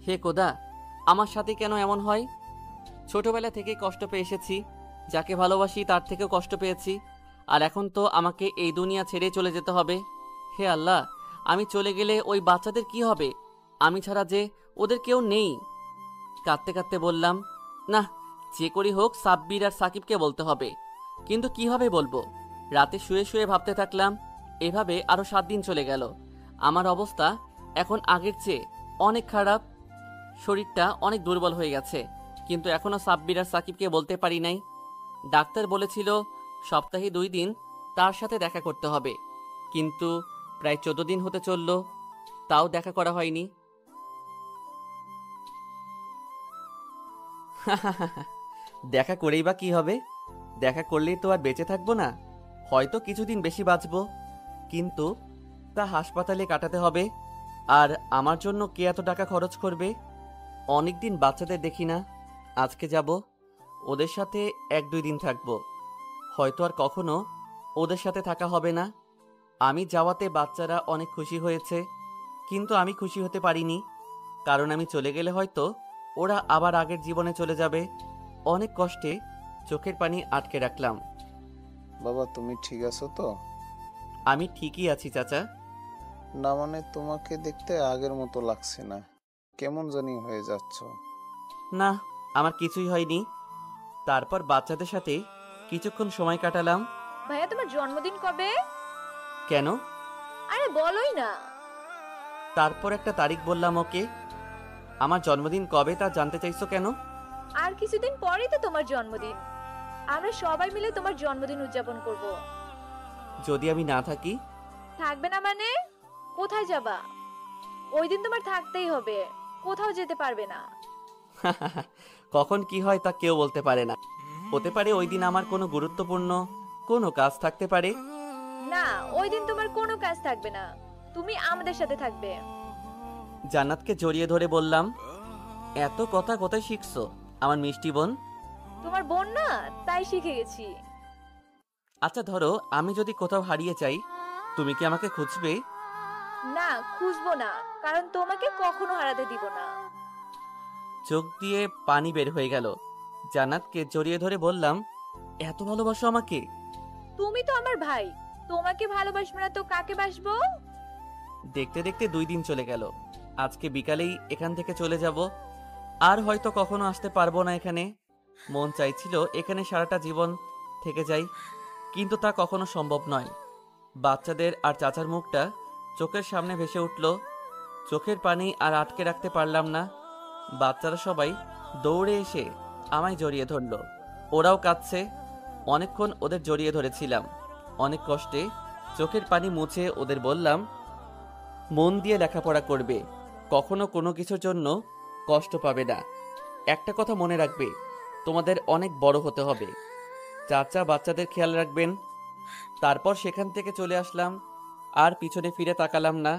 হে খোদা, আমার সাথে কেন এমন হয়? ছোটবেলা থেকেই কষ্ট পেয়ে এসেছি, যাকে ভালোবাসি তার থেকেও কষ্ট পেয়েছি, আর এখন তো আমাকে এই দুনিয়া ছেড়ে চলে যেতে হবে। হে আল্লাহ, আমি চলে গেলে ওই বাচ্চাদের কি হবে? আমি ছাড়া যে ওদের কেউ নেই। কাঁদতে কাঁদতে বললাম, না, যে করি হোক সাব্বির আর সাকিবকে বলতে হবে। কিন্তু কিভাবে বলবো? রাতে শুয়ে শুয়ে ভাবতে থাকলাম। এভাবে আরো 7 দিন চলে গেল। আমার অবস্থা এখন আগের চেয়ে অনেক খারাপ। শরীরটা অনেক দুর্বল হয়ে গেছে, কিন্তু এখনো সাব্বির আর সাকিবকে বলতে পারি নাই। ডাক্তার বলেছিল সপ্তাহে 2 দিন তার সাথে দেখা করতে হবে, কিন্তু প্রায় 14 দিন হতে চলল, তাও দেখা করা হয়নি। দেখা করেই বা কি হবে? দেখা করলেই তো আর বেঁচে থাকবো না, হয়তো কিছুদিন বেশি বাঁচবো, কিন্তু তা হাসপাতালে কাটাতে হবে। আর আমার জন্য কে এত টাকা খরচ করবে? অনেকদিন বাচ্চাদের দেখি না, আজকে যাব, ওদের সাথে 1-2 দিন থাকবো। হয়তো আর কখনো ওদের সাথে থাকা হবে না। আমি যাওয়াতে বাচ্চারা অনেক খুশি হয়েছে, কিন্তু আমি খুশি হতে পারিনি, কারণ আমি চলে গেলে হয়তো ওরা আবার আগের জীবনে চলে যাবে। অনেক কষ্টে চোখের পানি আটকে রাখলাম। বাবা, তুমি ঠিক আছো তো? আমি ঠিকই আছি চাচা। না মানে তোমাকে দেখতে আগের মতো লাগছে না, কেমন জানি হয়ে যাচ্ছ। না, আমার কিছুই হয়নি। তারপর বাচ্চাদের সাথে কিছুক্ষণ সময় কাটালাম। ভাইয়া তোমার জন্মদিন কবে? কেন? আরে বলোই না। তারপর একটা তারিখ বললাম ওকে। আমার জন্মদিন কবে তা জানতে চাইছো কেন? আর কিছুদিন পরেই তো তোমার জন্মদিন, আমরা সবাই মিলে তোমার জন্মদিন উদযাপন করব। যদি আমি না থাকি? থাকবে না মানে? কোথায় যাবা? ওই দিন তোমার থাকতেই হবে, কোথাও যেতে পারবে না। কখন কি হয় তা কেউ বলতে পারে না। হতে পারে ওই দিন আমার কোনো গুরুত্বপূর্ণ কোনো কাজ থাকতে পারে। না, ওই দিন তোমার কোনো কাজ থাকবে না, তুমি আমাদের সাথে থাকবে। জান্নাতকে জড়িয়ে ধরে বললাম, এত কথা কোথায় শিখছো আমার মিষ্টি বোন? তোমার বোন না, তাই শিখে গেছি। আচ্ছা ধরো আমি যদি কোথাও হারিয়ে যাই, তুমি কি আমাকে খুঁজবে? না, খুঁজবো না, কারণ তোমাকে কখনো হারাতে দিব না। চোখ দিয়ে পানি বের হয়ে গেল। জান্নাতকে জড়িয়ে ধরে বললাম, এত ভালোবাসো আমাকে? তুমি তো আমার ভাই, তোমাকে ভালোবাসবো না তো কাকে বাসবো? দেখতে দেখতে 2 দিন চলে গেল। আজকে বিকালেই এখান থেকে চলে যাব, আর হয়তো কখনো আসতে পারবো না এখানে। মন চাইছিল এখানে সারাটা জীবন থেকে যাই, কিন্তু তা কখনো সম্ভব নয়। বাচ্চাদের আর চাচার মুখটা চোখের সামনে ভেসে উঠল। চোখের পানি আর আটকে রাখতে পারলাম না। বাচ্চারা সবাই দৌড়ে এসে আমায় জড়িয়ে ধরল। ওরাও কাঁদছে। অনেকক্ষণ ওদের জড়িয়ে ধরেছিলাম। অনেক কষ্টে চোখের পানি মুছে ওদের বললাম, মন দিয়ে লেখাপড়া করবে, কখনো কোনো কিছুর জন্য কষ্ট পাবে না। একটা কথা মনে রাখবে, তোমাদের অনেক বড় হতে হবে। চাচা বাচ্চাদের খেয়াল রাখবেন। তারপর সেখান থেকে চলে আসলাম, আর পিছনে ফিরে তাকালাম না।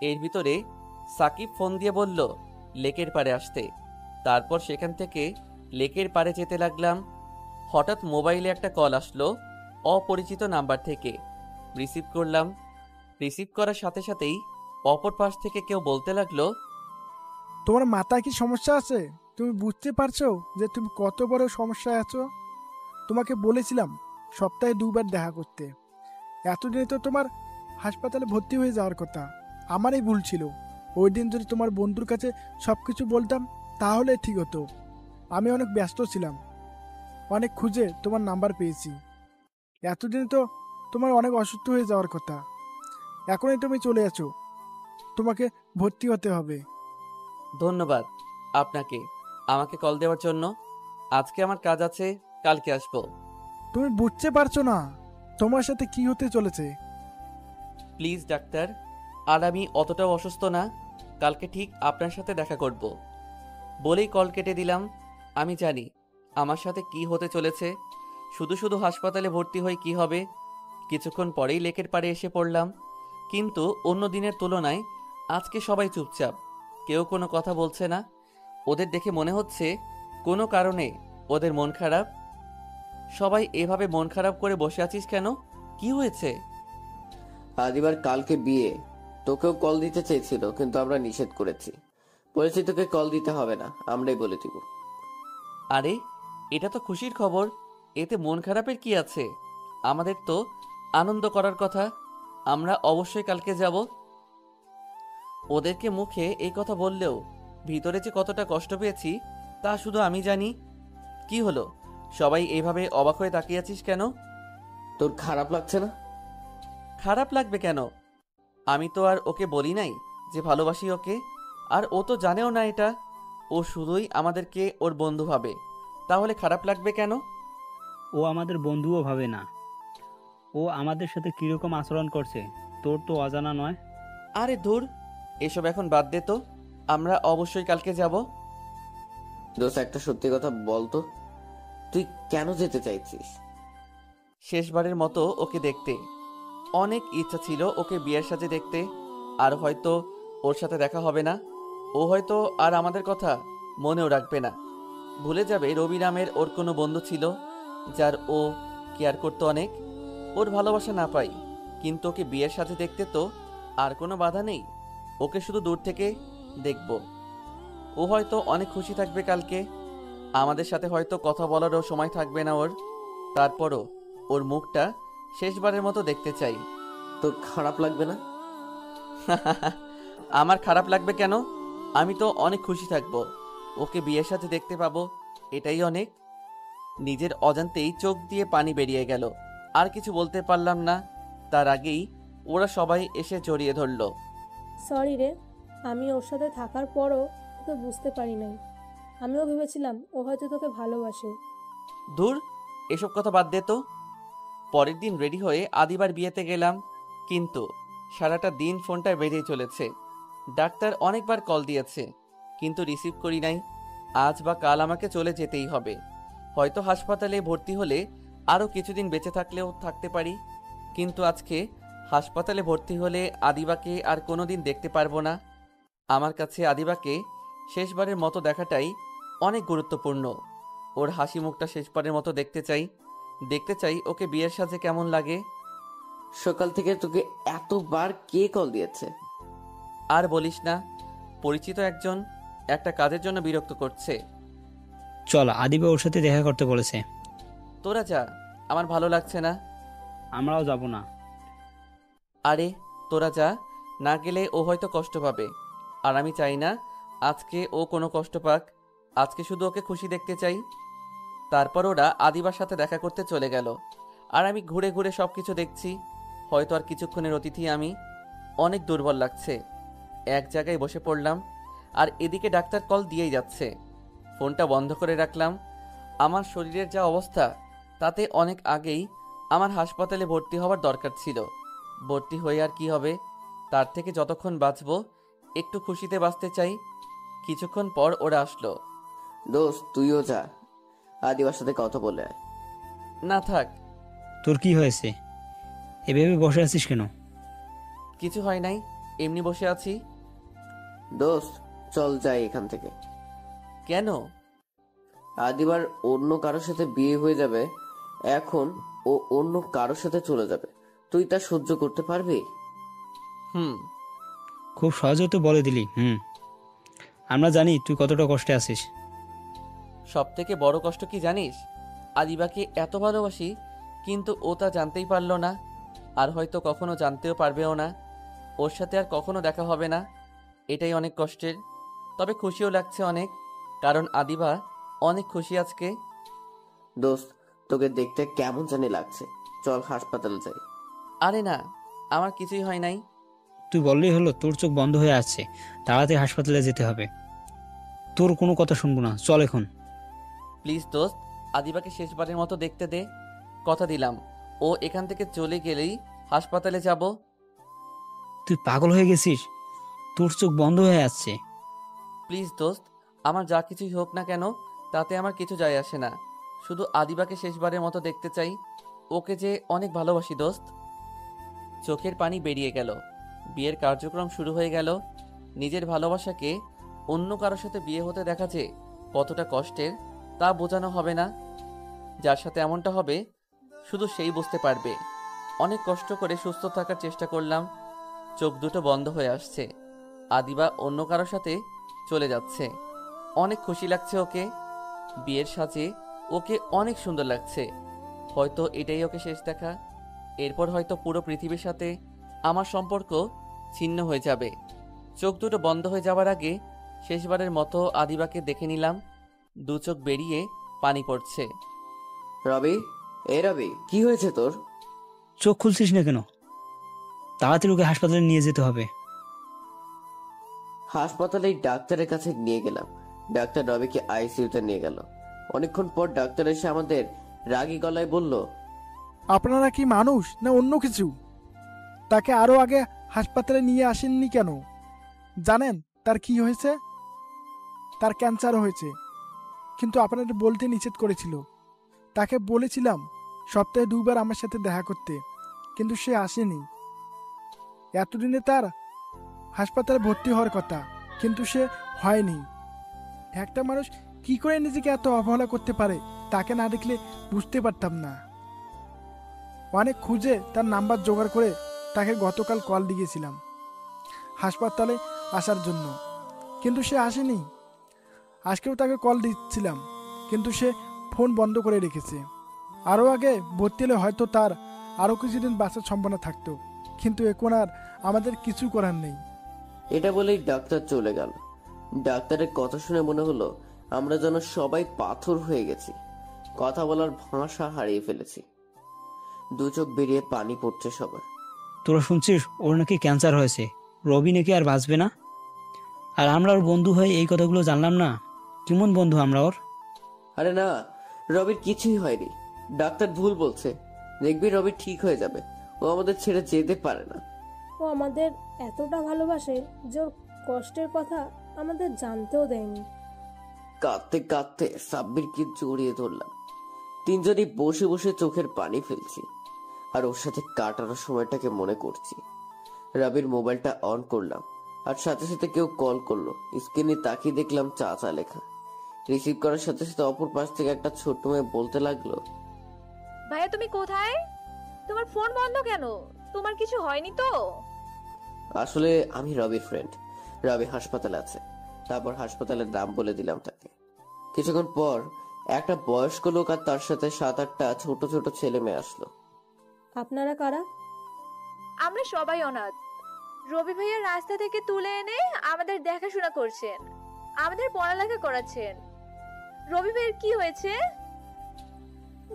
এর ভিতরে সাকিব ফোন দিয়ে বলল লেকের পাড়ে আসতে। তারপর সেখান থেকে লেকের পাড়ে যেতে লাগলাম। হঠাৎ মোবাইলে একটা কল আসলো অপরিচিত নাম্বার থেকে। রিসিভ করলাম। রিসিভ করার সাথে সাথেই অপর পাশ থেকে কেউ বলতে লাগলো, তোমার মাথায় কি সমস্যা আছে? তুমি বুঝতে পারছো যে তুমি কত বড় সমস্যায় আছো? তোমাকে বলেছিলাম সপ্তাহে 2 বার দেখা করতে। এতদিনে তো তোমার হাসপাতালে ভর্তি হয়ে যাওয়ার কথা। আমারই ভুল ছিল। ওই দিন যদি তোমার বন্ধুর কাছে সব কিছু বলতাম তাহলে ঠিক হতো। আমি অনেক ব্যস্ত ছিলাম, অনেক খুঁজে তোমার নাম্বার পেয়েছি। এতদিনে তো তোমার অনেক অসুস্থ হয়ে যাওয়ার কথা। এখনই তুমি চলে আছো, তোমাকে ভর্তি হতে হবে। ধন্যবাদ আপনাকে আমাকে কল দেওয়ার জন্য। আজকে আমার কাজ আছে, কালকে আসবো। তুমি বুঝতে পারছো না তোমার সাথে কি হতে চলেছে। প্লিজ ডাক্তার, আর আমি অতটাও অসুস্থ না। কালকে ঠিক আপনার সাথে দেখা করব। বলেই কল কেটে দিলাম। আমি জানি আমার সাথে কি হতে চলেছে। শুধু শুধু হাসপাতালে ভর্তি হয়ে কি হবে। কিছুক্ষণ পরেই লেকের পাড়ে এসে পড়লাম, কিন্তু অন্য দিনের তুলনায় আজকে সবাই চুপচাপ, কেউ কোনো কথা বলছে না। ওদের দেখে মনে হচ্ছে কোনো কারণে ওদের মন খারাপ। সবাই এভাবে মন খারাপ করে বসে আছিস কেন? কি হয়েছে? আদিবার কালকে বিয়ে, তোকেও কল দিতে চেয়েছিল কিন্তু আমরা নিষেধ করেছি। বলেছি তোকে কল দিতে হবে না, আমরাই বলে দিব। আরে এটা তো খুশির খবর, এতে মন খারাপের কি আছে? আমাদের তো আনন্দ করার কথা, আমরা অবশ্যই কালকে যাব। ওদেরকে মুখে এই কথা বললেও ভিতরে যে কতটা কষ্ট পেয়েছি তা শুধু আমি জানি। কি হলো, সবাই এইভাবে অবাক হয়ে তাকিয়ে আছিস কেন? তোর খারাপ লাগছে না? খারাপ লাগবে কেন? আমি তো আর ওকে বলি নাই যে ভালোবাসি ওকে, আর ও তো জানেও না এটা। ও শুধুই আমাদেরকে ওর বন্ধু ভাবে, তাহলে খারাপ লাগবে কেন? ও আমাদের বন্ধুও ভাবে না। ও আমাদের সাথে কিরকম আচরণ করছে তোর তো অজানা নয়। আরে ধুর, এসব এখন বাদ দে তো, আমরা অবশ্যই কালকে যাব। দোস্ত একটা সত্যি কথা বলতো, তুই কেন যেতে চাইছিস? শেষবারের মতো ওকে দেখতে। অনেক ইচ্ছা ছিল ওকে বিয়ের সাজে দেখতে, আর হয়তো ওর সাথে দেখা হবে না। ও হয়তো আর আমাদের কথা মনেও রাখবে না, ভুলে যাবে রবি নামের ওর কোনো বন্ধু ছিল যার ও কেয়ার করতো অনেক। ওর ভালোবাসা না পাই, কিন্তু ওকে বিয়ের সাথে দেখতে তো আর কোনো বাধা নেই। ওকে শুধু দূর থেকে দেখব। ও হয়তো অনেক খুশি থাকবে কালকে, আমাদের সাথে হয়তো কথা বলারও সময় থাকবে না ওর। তারপরও ওর মুখটা শেষবারের মতো দেখতে চাই। তোর খারাপ লাগবে না? আমার খারাপ লাগবে কেন? আমি তো অনেক খুশি থাকবো, ওকে বিয়ের সাথে দেখতে পাবো, এটাই অনেক। নিজের অজান্তেই চোখ দিয়ে পানি বেরিয়ে গেল, আর কিছু বলতে পারলাম না। তার আগেই ওরা সবাই এসে জড়িয়ে ধরলো। সরি রে, আমি ওর সাথে থাকার পরও তোকে বুঝতে পারি নাই। আমিও ভেবেছিলাম ও হয়তো তোকে ভালোবাসে। দূর, এসব কথা বাদ দে তো। পরের দিন রেডি হয়ে আদিবার বিয়েতে গেলাম, কিন্তু সারাটা দিন ফোনটা বেজেই চলেছে। ডাক্তার অনেকবার কল দিয়েছে, কিন্তু রিসিভ করি নাই। আজ বা কাল আমাকে চলে যেতেই হবে। হয়তো হাসপাতালে ভর্তি হলে আরও কিছুদিন বেঁচে থাকলেও থাকতে পারি, কিন্তু আজকে হাসপাতালে ভর্তি হলে আদিবাকে আর কোনোদিন দেখতে পারবো না। আমার কাছে আদিবাকে শেষবারের মতো দেখাটাই অনেক গুরুত্বপূর্ণ। ওর হাসি মুখটা শেষবারের মতো দেখতে চাই ওকে বিয়ের সাজে কেমন লাগে। সকাল থেকে তোকে এতবার কে কল দিয়েছে? আর বলিস না, পরিচিত একজন একটা কাজের জন্য বিরক্ত করছে। চল, আদিবা ওর সাথে দেখা করতে বলেছে। তোরা যা, আমার ভালো লাগছে না। আমরাও যাব না। আরে তোরা যা, না গেলে ও হয়তো কষ্ট পাবে, আর আমি চাই না আজকে ও কোনো কষ্ট পাক। আজকে শুধু ওকে খুশি দেখতে চাই। তারপর ওরা আদিবার সাথে দেখা করতে চলে গেল, আর আমি ঘুরে ঘুরে সব কিছু দেখছি। হয়তো আর কিছুক্ষণের অতিথি আমি। অনেক দুর্বল লাগছে, এক জায়গায় বসে পড়লাম, আর এদিকে ডাক্তার কল দিয়েই যাচ্ছে। ফোনটা বন্ধ করে রাখলাম। আমার শরীরের যা অবস্থা, তাতে অনেক আগেই আমার হাসপাতালে ভর্তি হওয়ার দরকার ছিল। ভর্তি হয়ে আর কি হবে, তার থেকে যতক্ষণ বাঁচবো একটু খুশিতে বাঁচতে চাই। কিছুক্ষণ পর ওরা আসলো। দোস্ত তুইও যা, আদিবার সাথে কথা বলে আয়। না থাক। তোর কি হয়েছে? এভাবে বসে আছিস কেন? কিছু হয় নাই, এমনি বসে আছি। দোস্ত চল যাই এখান থেকে। কেন? আদিবার অন্য কারোর সাথে বিয়ে হয়ে যাবে, এখন ও অন্য কারোর সাথে চলে যাবে। তুই তা সহ্য করতে পারবি? খুব সহজে তো বলে দিলি। আমরা জানি তুই কতটা কষ্টে আছিস। সব থেকে বড় কষ্ট কি জানিস? আদিবাকে এত ভালোবাসি, কিন্তু ও তা জানতেই পারলো না, আর হয়তো কখনো জানতেও পারবেও না। ওর সাথে আর কখনো দেখা হবে না, এটাই অনেক কষ্টের। তবে খুশিও লাগছে অনেক, কারণ আদিবা অনেক খুশি আজকে। দোস্ত তোকে দেখতে কেমন জানি লাগছে, চল হাসপাতালে যাই। আরে না, আমার কিছুই হয় নাই। তুই বললেই হলো, তোর চোখ বন্ধ হয়ে আছে, তাড়াতাড়ি হাসপাতালে যেতে হবে। তোর কোনো কথা শুনবো না, চল এখন। প্লিজ দোস্ত, আদিবাকে শেষবারের মতো দেখতে দে। কথা দিলাম, ও এখান থেকে চলে গেলেই হাসপাতালে যাব। তুই পাগল হয়ে গেছিস? তোর চোখ বন্ধ হয়ে আসছে। প্লিজ দোস্ত, আমার যা কিছুই হোক না কেন তাতে আমার কিছু যায় আসে না। শুধু আদিবাকে শেষবারের মতো দেখতে চাই, ওকে যে অনেক ভালোবাসি দোস্ত। চোখের পানি বেরিয়ে গেল, বিয়ের কার্যক্রম শুরু হয়ে গেল। নিজের ভালোবাসাকে অন্য কারোর সাথে বিয়ে হতে দেখা যে কতটা কষ্টের তা বোঝানো হবে না। যার সাথে এমনটা হবে শুধু সেই বুঝতে পারবে। অনেক কষ্ট করে সুস্থ থাকার চেষ্টা করলাম। চোখ দুটো বন্ধ হয়ে আসছে। আদিবা অন্য কারোর সাথে চলে যাচ্ছে। অনেক খুশি লাগছে ওকে। বিয়ের সাজে ওকে অনেক সুন্দর লাগছে। হয়তো এটাই ওকে শেষ দেখা। এরপর হয়তো পুরো পৃথিবীর সাথে আমার সম্পর্ক ছিন্ন হয়ে যাবে। চোখ দুটো বন্ধ হয়ে যাবার আগে শেষবারের মতো আদিবাকে দেখে নিলাম। দু চোখ বেরিয়ে পানি পড়ছে। রবি, এ রবি, কি হয়েছে তোর? চোখ খুলছিস না কেন? তাড়াতাড়ি ওকে হাসপাতালে নিয়ে যেতে হবে। হাসপাতালে ডাক্তারের কাছে নিয়ে গেলাম। ডাক্তার রবিকে আইসিইউতে নিয়ে গেল। অনেকক্ষণ পর ডাক্তার এসে আমাদের রাগী গলায় বলল, আপনারা কি মানুষ না অন্য কিছু? তাকে আরো আগে হাসপাতালে নিয়ে আসেননি কেন? জানেন তার কি হয়েছে? তার ক্যান্সার হয়েছে, কিন্তু আপনাদের বলতে নিষেধ করেছিল। তাকে বলেছিলাম সপ্তাহে 2 বার আমার সাথে দেখা করতে, কিন্তু সে আসেনি। এতদিনে তার হাসপাতালে ভর্তি হওয়ার কথা, কিন্তু সে হয়নি। একটা মানুষ কি করে নিজেকে এত অবহেলা করতে পারে তাকে না দেখলে বুঝতে পারতাম না। অনেক খুঁজে তার নাম্বার জোগাড় করে তাকে গতকাল কল দিয়েছিলাম হাসপাতালে আসার জন্য, কিন্তু সে আসেনি। আজকেও তাকে কল দিচ্ছিলাম, কিন্তু সে ফোন বন্ধ করে রেখেছে। আরও আগে ভর্তি হলে হয়তো তার আরও কিছুদিন বাঁচার সম্ভাবনা থাকতো, কিন্তু এখন আর আমাদের কিছু করার নেই। এটা বলেই ডাক্তার চলে গেল। ডাক্তারের কথা শুনে মনে হলো আমরা যেন সবাই পাথর হয়ে গেছি। কথা বলার ভাষা হারিয়ে ফেলেছি। দু চোখ বেরিয়ে পানি পড়ছে সবার। তোরা শুনছিস ওর নাকি ক্যান্সার হয়েছে, রবি নাকি আর বাঁচবে না। আর আমরা ওর বন্ধু হয়ে এই কথাগুলো জানলাম না। কেমন বন্ধু আমরা ওর? আরে না, রবির কিছুই হয়নি। ডাক্তার ভুল বলছে। দেখবি রবি ঠিক হয়ে যাবে। ও আমাদের ছেড়ে যেতে পারে না। ও আমাদের এতটা ভালোবাসে যে ওর কষ্টের কথা আমাদের জানতেও দেয়নি। কাঁদতে কাঁদতে সাব্বিরকে জড়িয়ে ধরলাম। তিনজনই বসে বসে চোখের পানি ফেলছি আর ওর সাথে কাটানোর সময়টাকে মনে করছি। রবির মোবাইলটা অন করলাম আর সাথে সাথে কেউ কল করলো। স্ক্রিনে তাকিয়ে দেখলাম চাচা লেখা। রিসিভ করার সাথে সাথে অপর পাশ থেকে একটা ছোট্ট মেয়ে বলতে লাগলো, ভাইয়া তুমি কোথায়? তোমার ফোন বন্ধ কেন? তোমার কিছু হয়নি তো? আসলে আমি রবির ফ্রেন্ড। রবি হাসপাতালে আছে। তারপর হাসপাতালের নাম বলে দিলাম তাকে। কিছুক্ষণ পর একটা বয়স্ক লোক আর তার সাথে 7-8টা ছোট ছোট ছেলে মেয়ে আসলো। আপনারা কারা? আমরা সবাই অনাথ। রবি ভাইয়া রাস্তা থেকে তুলে এনে আমাদের দেখাশোনা করছেন, আমাদের পড়ালেখা করাচ্ছেন। রবি ভাইয়ের কি হয়েছে?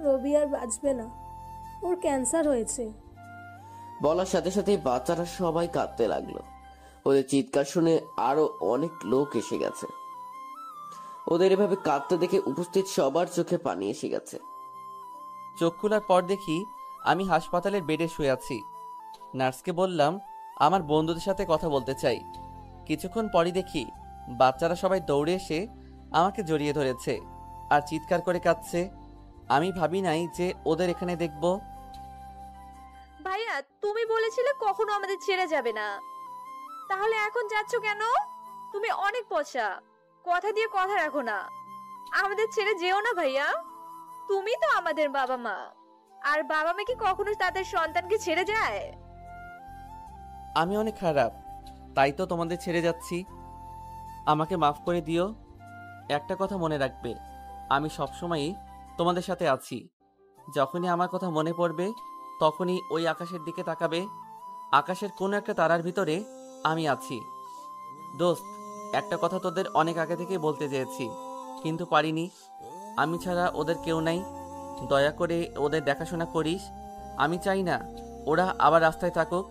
রবি আর বাঁচবে না, ওর ক্যান্সার হয়েছে। বলার সাথে সাথে বাচ্চারা সবাই কাঁদতে লাগলো। ওদের চিৎকার শুনে আরো অনেক লোক এসে গেছে। ওদের এভাবে কাঁদতে দেখে উপস্থিত সবার চোখে পানি এসে গেছে। চোখ খোলার পর দেখি আমি হাসপাতালের বেডে শুয়ে আছি। নার্সকে বললাম আমার বন্ধুদের সাথে কথা বলতে চাই। কিছুক্ষণ পরই দেখি বাচ্চারা সবাই দৌড়ে এসে আমাকে জড়িয়ে ধরেছে আর চিৎকার করে কাঁদছে। আমি ভাবি নাই যে ওদের এখানে দেখব। ভাইয়া তুমি বলেছিলে কখনো আমাদের ছেড়ে যাবে না, তাহলে এখন যাচ্ছ কেন? তুমি অনেক পচা, কথা দিয়ে কথা রাখো না। আমাদের ছেড়ে যেও না ভাইয়া। তুমি তো আমাদের বাবা মা, আর বাবা মা কি কখনো তাদের সন্তানকে ছেড়ে যায়? আমি অনেক খারাপ, তাই তো তোমাদের ছেড়ে যাচ্ছি। আমাকে মাফ করে দিও। একটা কথা মনে রাখবে, আমি সবসময়ই তোমাদের সাথে আছি। যখনই আমার কথা মনে পড়বে তখনই ওই আকাশের দিকে তাকাবে। আকাশের কোনো একটা তারার ভিতরে আমি আছি। দোস্ত, একটা কথা তোদের অনেক আগে থেকে বলতে চেয়েছি, কিন্তু পারিনি। আমি ছাড়া ওদের কেউ নাই। দয়া করে ওদের দেখাশোনা করিস। আমি চাই না ওরা আবার রাস্তায় থাকুক।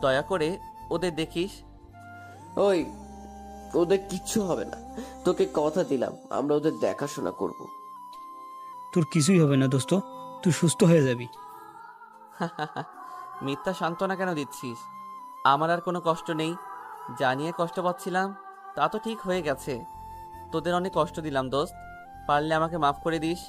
দয়া করে ওদের দেখিস। ওই, ওদের কিচ্ছু হবে না। তোকে কথা দিলাম, আমরা ওদের দেখাশোনা করব। তোর কিছুই হবে না দোস্ত, তুই সুস্থ হয়ে যাবি। মিথ্যা সান্ত্বনা কেন দিচ্ছিস? আমার আর কোনো কষ্ট নেই। জানিয়ে কষ্ট পাচ্ছিলাম তা তো ঠিক হয়ে গেছে। তোদের অনেক কষ্ট দিলাম দোস্ত, পারলে আমাকে মাফ করে দিস।